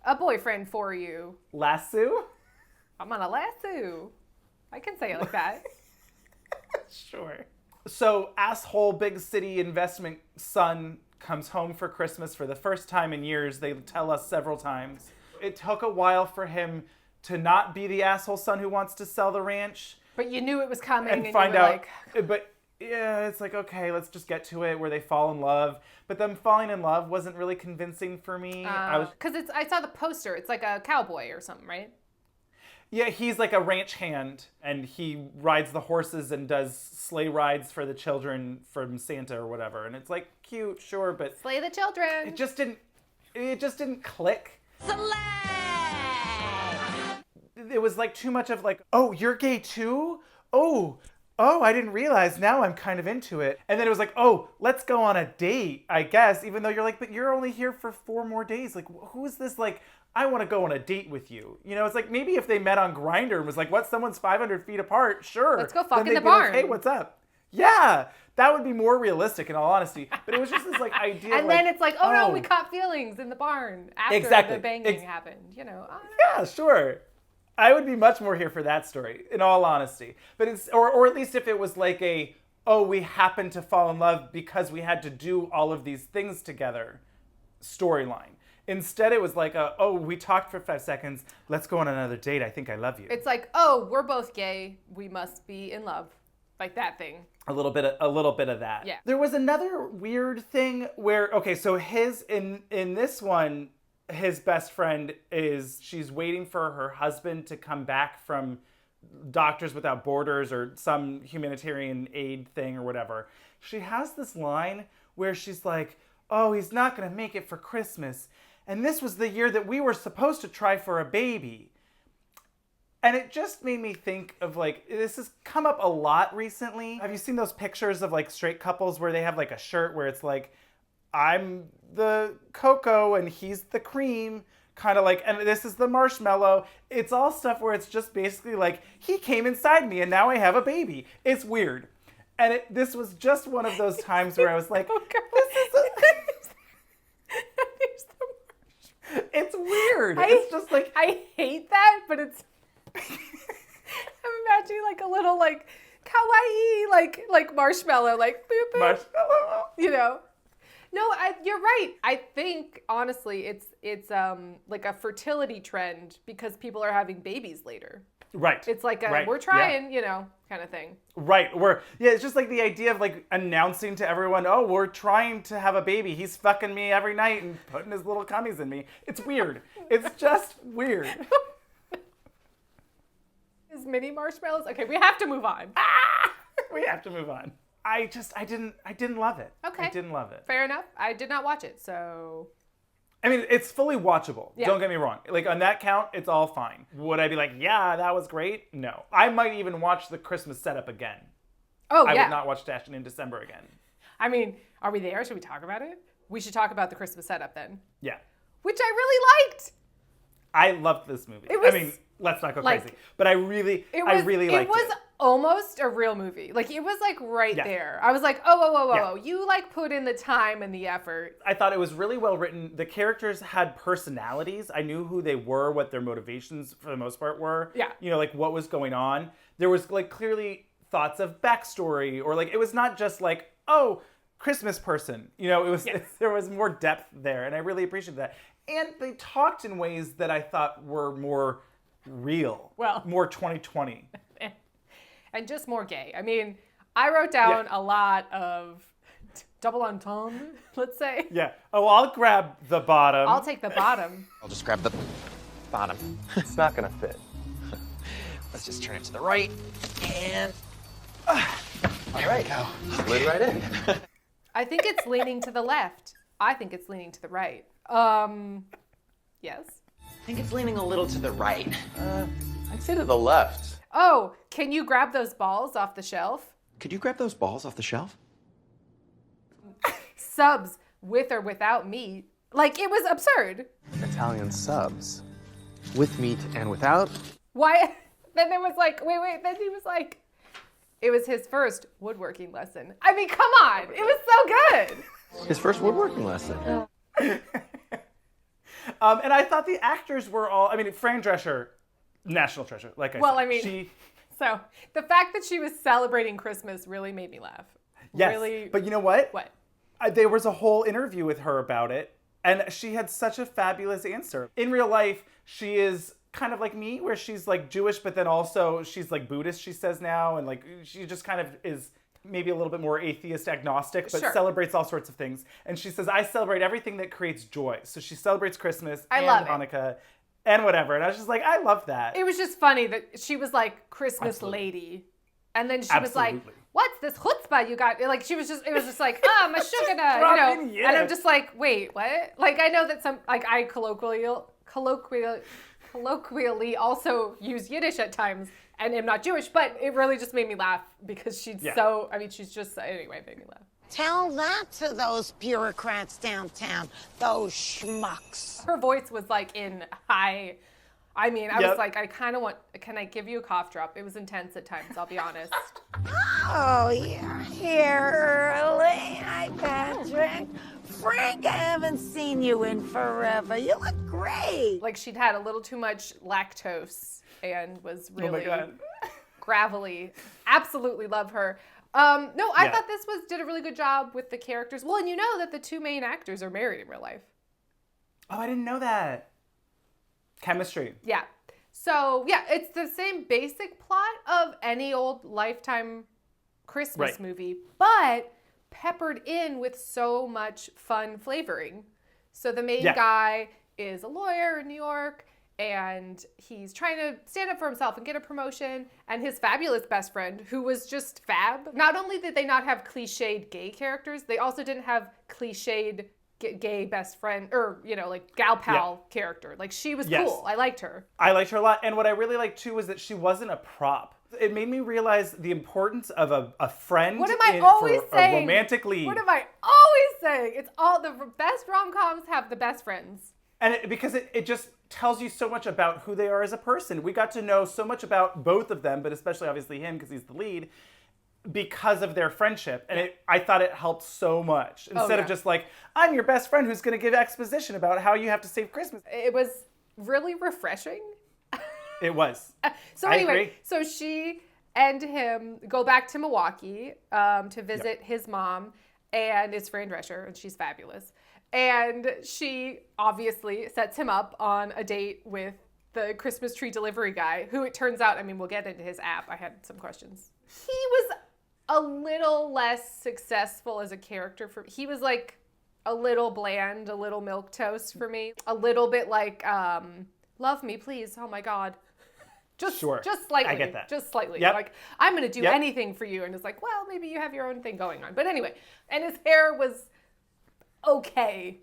a boyfriend for you. Lasso? I'm on a lasso. I can say it like that. Sure. So, asshole big city investment son comes home for Christmas for the first time in years. They tell us several times. It took a while for him to not be the asshole son who wants to sell the ranch. But you knew it was coming And you find were out. like... But yeah, it's like, okay, let's just get to it where they fall in love. But them falling in love wasn't really convincing for me. Because I saw the poster. It's like a cowboy or something, right? Yeah, he's like a ranch hand, and he rides the horses and does sleigh rides for the children from Santa or whatever. And it's like cute, sure, but slay the children. It just didn't click. It was like too much of like, oh, you're gay too? Oh, I didn't realize. Now I'm kind of into it. And then it was like, oh, let's go on a date, I guess. Even though you're like, but you're only here for 4 more days. Like, who is this? Like, I want to go on a date with you. You know, it's like maybe if they met on Grindr and was like, what, someone's 500 feet apart? Sure. Let's go fuck then in the they'd be like, barn. hey, what's up? Yeah, that would be more realistic in all honesty. But it was just this like idea. And then it's like, oh no, we caught feelings in the barn after the banging happened. You know. Yeah, sure. I would be much more here for that story, in all honesty. But it's, or at least if it was like we happened to fall in love because we had to do all of these things together storyline. Instead, it was like, we talked for 5 seconds. Let's go on another date. I think I love you. It's like, oh, we're both gay. We must be in love. Like that thing. A little bit of that. Yeah. There was another weird thing where, okay, so in this one, his best friend she's waiting for her husband to come back from Doctors Without Borders or some humanitarian aid thing or whatever. She has this line where she's like, oh, he's not going to make it for Christmas. And this was the year that we were supposed to try for a baby. And it just made me think of like, this has come up a lot recently. Have you seen those pictures of like straight couples where they have like a shirt where it's like, I'm the cocoa and he's the cream, kind of like, and this is the marshmallow. It's all stuff where it's just basically like, he came inside me and now I have a baby. It's weird. And this was just one of those times where I was like, it's weird. It's just like, I hate that, but it's, I'm imagining like a little like kawaii, like marshmallow, like boop, boop, marshmallow, you know. No, you're right. I think honestly, it's like a fertility trend because people are having babies later. Right. It's like right. We're trying, you know, kind of thing. Right. It's just like the idea of like announcing to everyone, oh, we're trying to have a baby. He's fucking me every night and putting his little cummies in me. It's weird. It's just weird. His mini marshmallows. Okay, we have to move on. We have to move on. I didn't love it. Okay. I didn't love it. Fair enough. I did not watch it, so. I mean, it's fully watchable. Yeah. Don't get me wrong. Like, on that count, it's all fine. Would I be like, yeah, that was great? No. I might even watch the Christmas setup again. Oh, yeah. I would not watch Dashing in December again. I mean, are we there? Should we talk about it? We should talk about the Christmas setup then. Yeah. Which I really liked. I loved this movie. It was, I mean, let's not go crazy. But I really liked it. It was almost a real movie. Like, it was like right there. I was like, oh, you like put in the time and the effort. I thought it was really well written. The characters had personalities. I knew who they were, what their motivations for the most part were. Yeah. You know, like what was going on. There was like clearly thoughts of backstory, or like it was not just like, oh, Christmas person. You know, it was there was more depth there, and I really appreciated that. And they talked in ways that I thought were more real. Well, more 2020. And just more gay. I mean, I wrote down a lot of double entendre, let's say. Yeah. Oh, I'll grab the bottom. I'll take the bottom. I'll just grab the bottom. It's not gonna fit. Let's just turn it to the right, and all right, go. Slid right in. I think it's leaning to the left. I think it's leaning to the right. Yes? I think it's leaning a little to the right. I'd say to the left. Oh, can you grab those balls off the shelf? Could you grab those balls off the shelf? Subs with or without meat. Like, it was absurd. Italian subs. With meat and without. Why? Then there was like, wait. Then he was like, it was his first woodworking lesson. I mean, come on. It was so good. His first woodworking lesson. And I thought the actors were all, I mean, Fran Drescher, national treasure, like I said. Well, I mean, so the fact that she was celebrating Christmas really made me laugh. Yes, really, but you know what? What? There was a whole interview with her about it, and she had such a fabulous answer. In real life, she is kind of like me, where she's like Jewish, but then also she's like Buddhist, she says now, and like she just kind of is maybe a little bit more atheist agnostic, but celebrates all sorts of things. And she says, I celebrate everything that creates joy. So she celebrates Christmas and Hanukkah and whatever. And I was just like, I love that. It was just funny that she was like Christmas lady. And then she was like, what's this chutzpah you got? Like it was just like, oh, mashugana, you know. And I'm just like, wait, what? Like I know that some, like I colloquially also use Yiddish at times and am not Jewish, but it really just made me laugh because she's so, I mean, she's just, anyway, it made me laugh. Tell that to those bureaucrats downtown, those schmucks. Her voice was like in high, I mean, I was like, I kind of want, can I give you a cough drop? It was intense at times, I'll be honest. Oh, you're here early. Hi, Patrick. Frank, I haven't seen you in forever. You look great. Like she'd had a little too much lactose and was really gravelly. Absolutely love her. No, I thought this did a really good job with the characters. Well, and you know that the two main actors are married in real life. Oh, I didn't know that. Chemistry. Yeah. So, yeah, it's the same basic plot of any old Lifetime Christmas movie, but peppered in with so much fun flavoring. So the main guy is a lawyer in New York, and he's trying to stand up for himself and get a promotion, and his fabulous best friend, who was just fab. Not only did they not have cliched gay characters, they also didn't have cliched gay best friend, or, you know, like gal pal character. Like, she was cool. I liked her. I liked her a lot, and what I really liked, too, was that she wasn't a prop. It made me realize the importance of a friend what am I always saying? A romantic lead. What am I always saying? It's all the best rom-coms have the best friends. And because it just tells you so much about who they are as a person. We got to know so much about both of them, but especially obviously him because he's the lead, because of their friendship. And I thought it helped so much. Instead of just like, I'm your best friend who's going to give exposition about how you have to save Christmas. It was really refreshing. It was. So anyway, so she and him go back to Milwaukee to visit his mom, and it's Fran Drescher, and she's fabulous. And she obviously sets him up on a date with the Christmas tree delivery guy, who it turns out, I mean, we'll get into his app. I had some questions. He was a little less successful as a character. He was like a little bland, a little milquetoast for me. A little bit like, love me, please. Oh my God. Just slightly. I get that. Just slightly. Like, I'm going to do anything for you. And it's like, well, maybe you have your own thing going on. But anyway, and his hair was okay.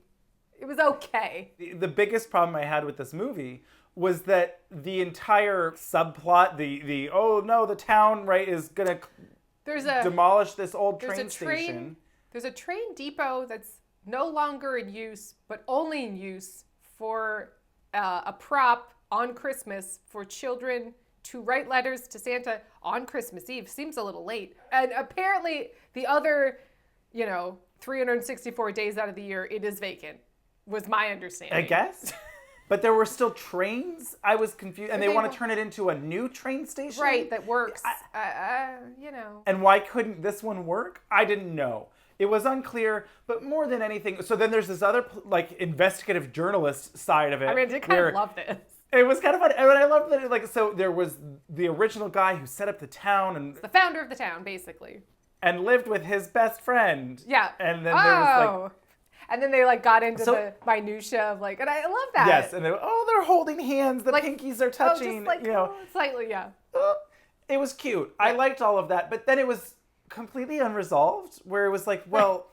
It was okay. The biggest problem I had with this movie was that the entire subplot, the oh no, the town, is going to demolish this old train station. There's a train depot that's no longer in use, but only in use for a prop on Christmas for children to write letters to Santa on Christmas Eve. Seems a little late. And apparently the other, 364 days out of the year, it is vacant, was my understanding. I guess. But there were still trains? I was confused. And they want to turn it into a new train station? Right, that works. And why couldn't this one work? I didn't know. It was unclear, but more than anything, so then there's this other, investigative journalist side of it. I mean, I did kind of love this. It was kind of fun. And I love that, so there was the original guy who set up the town. And the founder of the town, basically. And lived with his best friend. Yeah. And then there was, and then they, got into the minutia of, and I love that. Yes, and they're holding hands, the pinkies are touching, slightly, yeah. It was cute. Yeah. I liked all of that, but then it was completely unresolved, where it was like, well,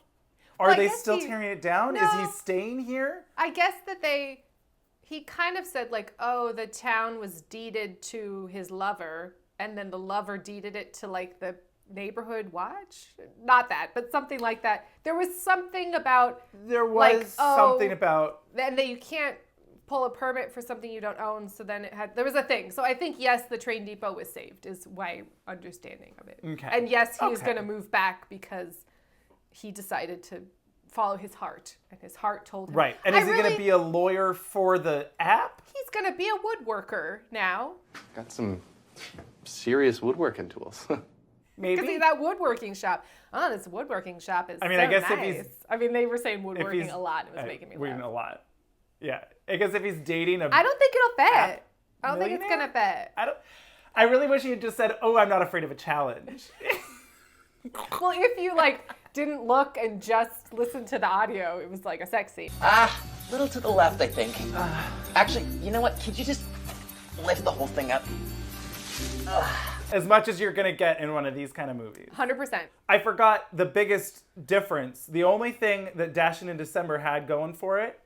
are they still tearing it down? No, is he staying here? I guess that he kind of said, the town was deeded to his lover, and then the lover deeded it to, the neighborhood watch? Not that, but something like that. There was something about... There was something about... And that you can't pull a permit for something you don't own, so then there was a thing. So I think, yes, the train depot was saved, is my understanding of it. Okay. And yes, he was going to move back because he decided to follow his heart, and his heart told him. Right. And is he going to be a lawyer for the app? He's going to be a woodworker now. Got some serious woodworking tools. Maybe. Because that woodworking shop. Oh, this woodworking shop is I mean, so I guess nice. if he's... I mean, they were saying woodworking a lot. It was making me laugh. A lot. Yeah. I guess if he's dating a... I don't think it'll fit. I don't think it's going to fit. I really wish he had just said, oh, I'm not afraid of a challenge. Well, if you, like, didn't look and just listened to the audio, it was like a sex scene. Little to the left, I think. Actually, you know what? Could you just lift the whole thing up? As much as you're going to get in one of these kind of movies. 100%. I forgot the biggest difference. The only thing that Dashing in December had going for it,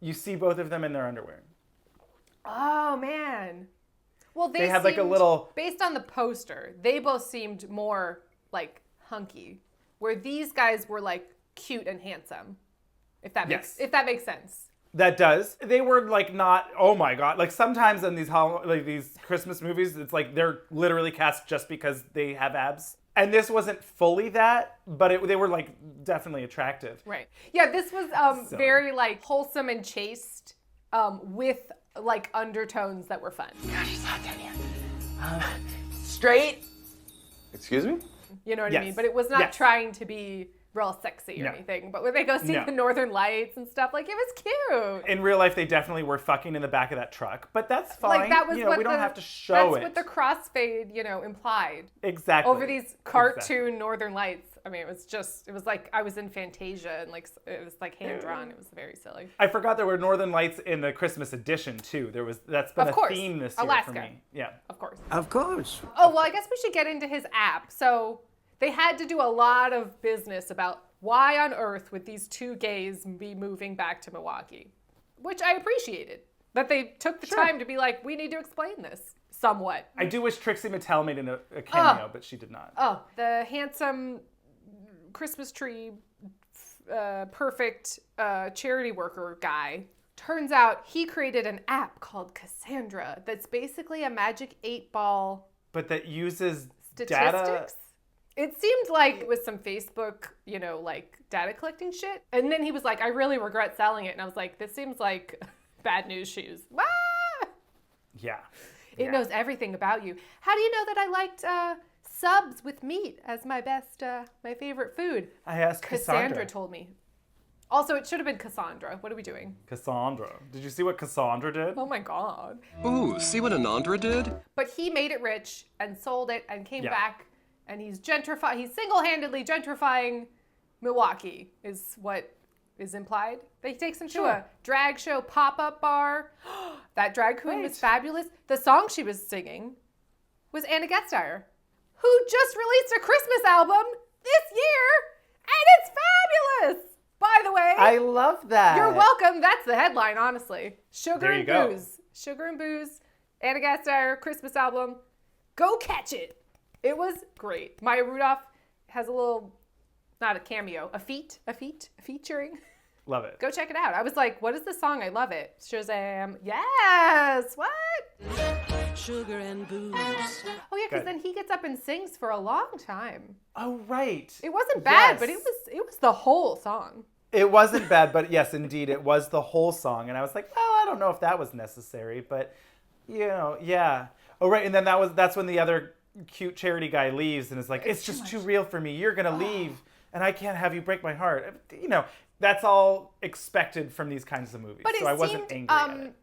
you see both of them in their underwear. Oh, man. Well, they had like a little... Based on the poster, they both seemed more, like, hunky. Where these guys were, like, cute and handsome. If that makes sense. That does. They were like not, oh my God. Like sometimes in these Christmas movies, it's like they're literally cast just because they have abs. And this wasn't fully that, but they were like definitely attractive. Right. Yeah, this was very like wholesome and chaste with like undertones that were fun. Gosh, it's hot down here. Straight. Excuse me? You know what I mean? But it was not trying to be real sexy or anything. But when they go see the Northern Lights and stuff, like it was cute. In real life, they definitely were fucking in the back of that truck, but that's fine. Like that was what we don't have to show it. That's what the crossfade, implied. Exactly. Over these cartoon Northern Lights. I mean, it was like I was in Fantasia and like it was like hand drawn. It was very silly. I forgot there were Northern Lights in the Christmas edition too. That's been a theme this year for me. Yeah. Of course. Of course. Oh, well, I guess we should get into his app. So they had to do a lot of business about why on earth would these two gays be moving back to Milwaukee, which I appreciated. That they took the time to be like, we need to explain this somewhat. I do wish Trixie Mattel made a cameo, but she did not. Oh, the handsome Christmas tree, perfect charity worker guy. Turns out he created an app called Cassandra that's basically a magic 8-ball. But that uses statistics? Data. It seemed like it was some Facebook, like data collecting shit. And then he was like, I really regret selling it. And I was like, this seems like bad news shoes. Ah! Yeah. It knows everything about you. How do you know that I liked subs with meat as my best, my favorite food? I asked Cassandra told me. Also, it should have been Cassandra. What are we doing? Cassandra. Did you see what Cassandra did? Oh my God. Ooh, see what Anandra did? But he made it rich and sold it and came back. And he's single-handedly gentrifying Milwaukee, is what is implied. That he takes them to a drag show pop-up bar. That drag queen was fabulous. The song she was singing was Anna Gasteyer, who just released a Christmas album this year, and it's fabulous, by the way. I love that. You're welcome. That's the headline, honestly. Sugar There and you go. Booze. Sugar and Booze, Anna Gasteyer, Christmas album. Go catch it. It was great. Maya Rudolph has a little, not a cameo, a featuring. Love it. Go check it out. I was like, what is the song? I love it. Shazam. Yes. What? Sugar and booze. Oh yeah, because then he gets up and sings for a long time. Oh right. It wasn't bad, but it was the whole song. It wasn't bad, but yes, indeed, it was the whole song. And I was like, oh, I don't know if that was necessary, but yeah. Oh right, and then that's when the other cute charity guy leaves and is like, it's just too real for me. You're gonna leave, and I can't have you break my heart. That's all expected from these kinds of movies. But so I wasn't angry at it.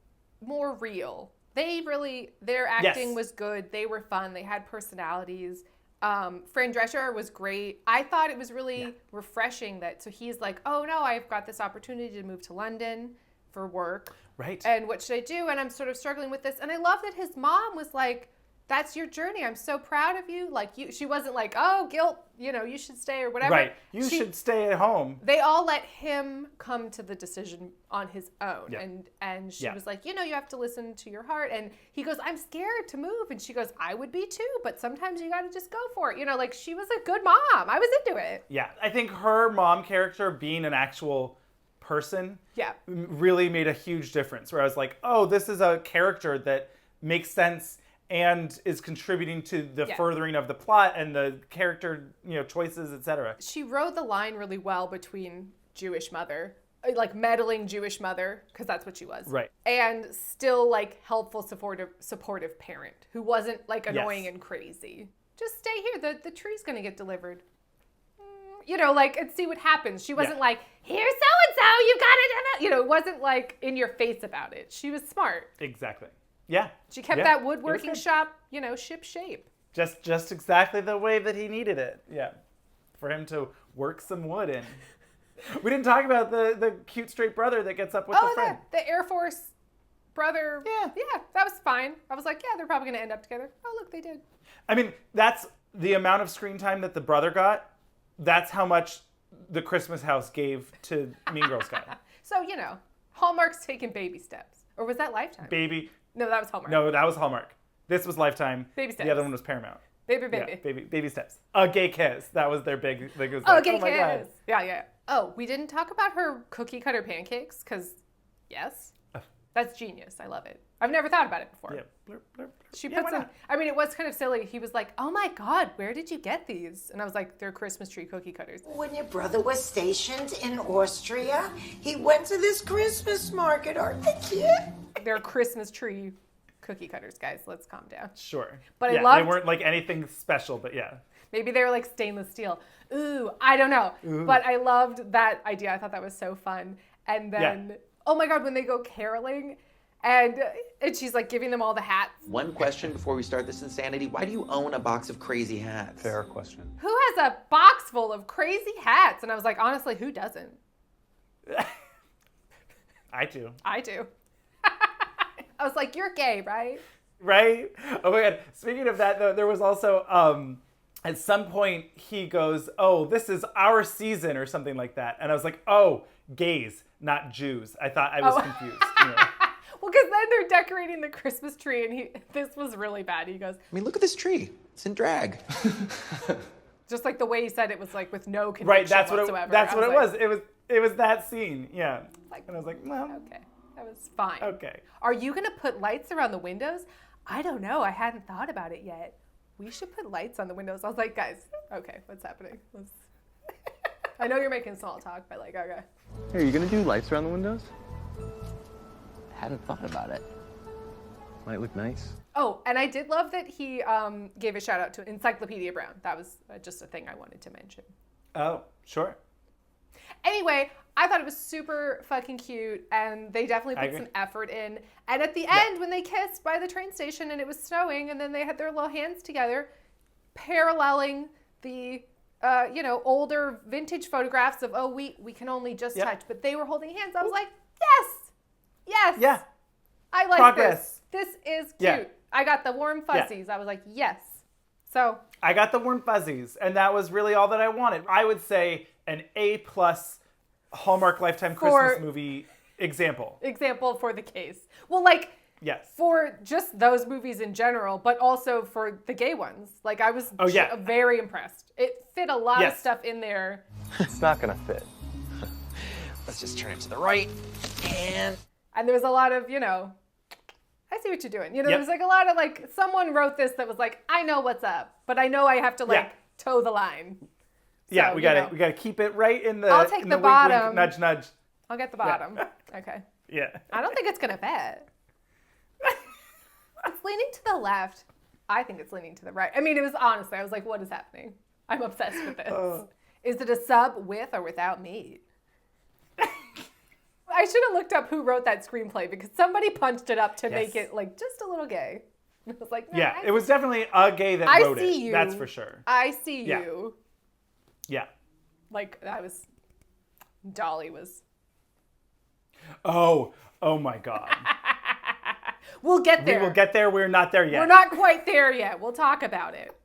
More real. Their acting was good. They were fun. They had personalities. Fran Drescher was great. I thought it was really refreshing so he's like, oh no, I've got this opportunity to move to London for work. Right. And what should I do? And I'm sort of struggling with this. And I love that his mom was like, that's your journey. I'm so proud of you. Like she wasn't like, oh, guilt, you should stay or whatever. Right. You should stay at home. They all let him come to the decision on his own. Yeah. And she was like, you have to listen to your heart. And he goes, I'm scared to move. And she goes, I would be too, but sometimes you got to just go for it. Like she was a good mom. I was into it. Yeah. I think her mom character being an actual person really made a huge difference, where I was like, oh, this is a character that makes sense and is contributing to the furthering of the plot and the character, choices, etc. She rode the line really well between Jewish mother, like meddling Jewish mother, because that's what she was. Right. And still like helpful, supportive parent who wasn't like annoying and crazy. just stay here. The tree's going to get delivered. You know, like, and see what happens. She wasn't like, here's so-and-so, you got it. You know, it wasn't like in your face about it. She was smart. Exactly. Yeah. She kept that woodworking shop, you know, ship shape. Just exactly the way that he needed it. Yeah. For him to work some wood in. We didn't talk about the cute straight brother that gets up with the friend. The Air Force brother. Yeah, that was fine. I was like, yeah, they're probably going to end up together. Oh, look, they did. I mean, that's the amount of screen time that the brother got. That's how much the Christmas house gave to Mean Girls guy. So, you know, Hallmark's taking baby steps. Or was that Lifetime? No, that was Hallmark. No, that was Hallmark. This was Lifetime. Baby steps. The other one was Paramount. Baby. Yeah, baby steps. A gay kiss. That was their big. Gay kiss. God. Yeah. Oh, we didn't talk about her cookie cutter pancakes because, yes, that's genius. I love it. I've never thought about it before. Yeah. Blurp, blurp. She put some. I mean, it was kind of silly. He was like, "Oh my God, where did you get these?" And I was like, "They're Christmas tree cookie cutters." When your brother was stationed in Austria, he went to this Christmas market. Aren't they cute? They're Christmas tree cookie cutters, guys. Let's calm down. Sure. But yeah, I loved. They weren't like anything special, but yeah. Maybe they were like stainless steel. Ooh, I don't know. Ooh. But I loved that idea. I thought that was so fun. And then, oh my God, when they go caroling. And she's like giving them all the hats. One question before we start this insanity. Why do you own a box of crazy hats? Fair question. Who has a box full of crazy hats? And I was like, honestly, who doesn't? I do. I was like, you're gay, right? Right? Oh my God. Speaking of that, though, there was also, at some point, he goes, oh, this is our season or something like that. And I was like, oh, gays, not Jews. I thought I was confused. You know? Well, because then they're decorating the Christmas tree, and this was really bad. He goes, I mean, look at this tree. It's in drag. Just like the way he said it was like with no conviction right, that's whatsoever. What that's what it was. It was that scene, yeah. And I was like, well. Okay, that was fine. Okay. Are you going to put lights around the windows? I don't know. I hadn't thought about it yet. We should put lights on the windows. I was like, guys, okay, what's happening? I know you're making small talk, but like, okay. Hey, are you going to do lights around the windows? Hadn't thought about it. Might look nice. Oh, and I did love that he gave a shout out to Encyclopedia Brown. That was just a thing I wanted to mention. Oh, sure. Anyway, I thought it was super fucking cute, and they definitely put some effort in. And at the end, when they kissed by the train station and it was snowing, and then they had their little hands together, paralleling the older vintage photographs of, oh, we can only just touch, but they were holding hands. I was like, yes. Yeah. I like Progress. This is cute. Yeah. I got the warm fuzzies. Yeah. I was like, yes. So I got the warm fuzzies, and that was really all that I wanted. I would say an A+ Hallmark Lifetime Christmas movie example. Example for the case. Well, like, yes, for just those movies in general, but also for the gay ones. Like, I was very impressed. It fit a lot of stuff in there. It's not gonna fit. Let's just turn it to the right, and there's a lot of, I see what you're doing. There's like a lot of like, someone wrote this that was like, I know what's up, but I know I have to toe the line. Yeah, so, we gotta keep it right in the. I'll take the bottom. Wink, wink, nudge, nudge. I'll get the bottom. Okay. Yeah. I don't think it's gonna fit. It's leaning to the left. I think it's leaning to the right. I mean, I was like, what is happening? I'm obsessed with this. Is it a sub with or without meat? I should have looked up who wrote that screenplay because somebody punched it up to make it like just a little gay. I was like, no, it was definitely a gay that wrote it. I see you. That's for sure. I see you. Yeah. Like Dolly was. Oh my God. We'll get there. We will get there. We're not there yet. We're not quite there yet. We'll talk about it.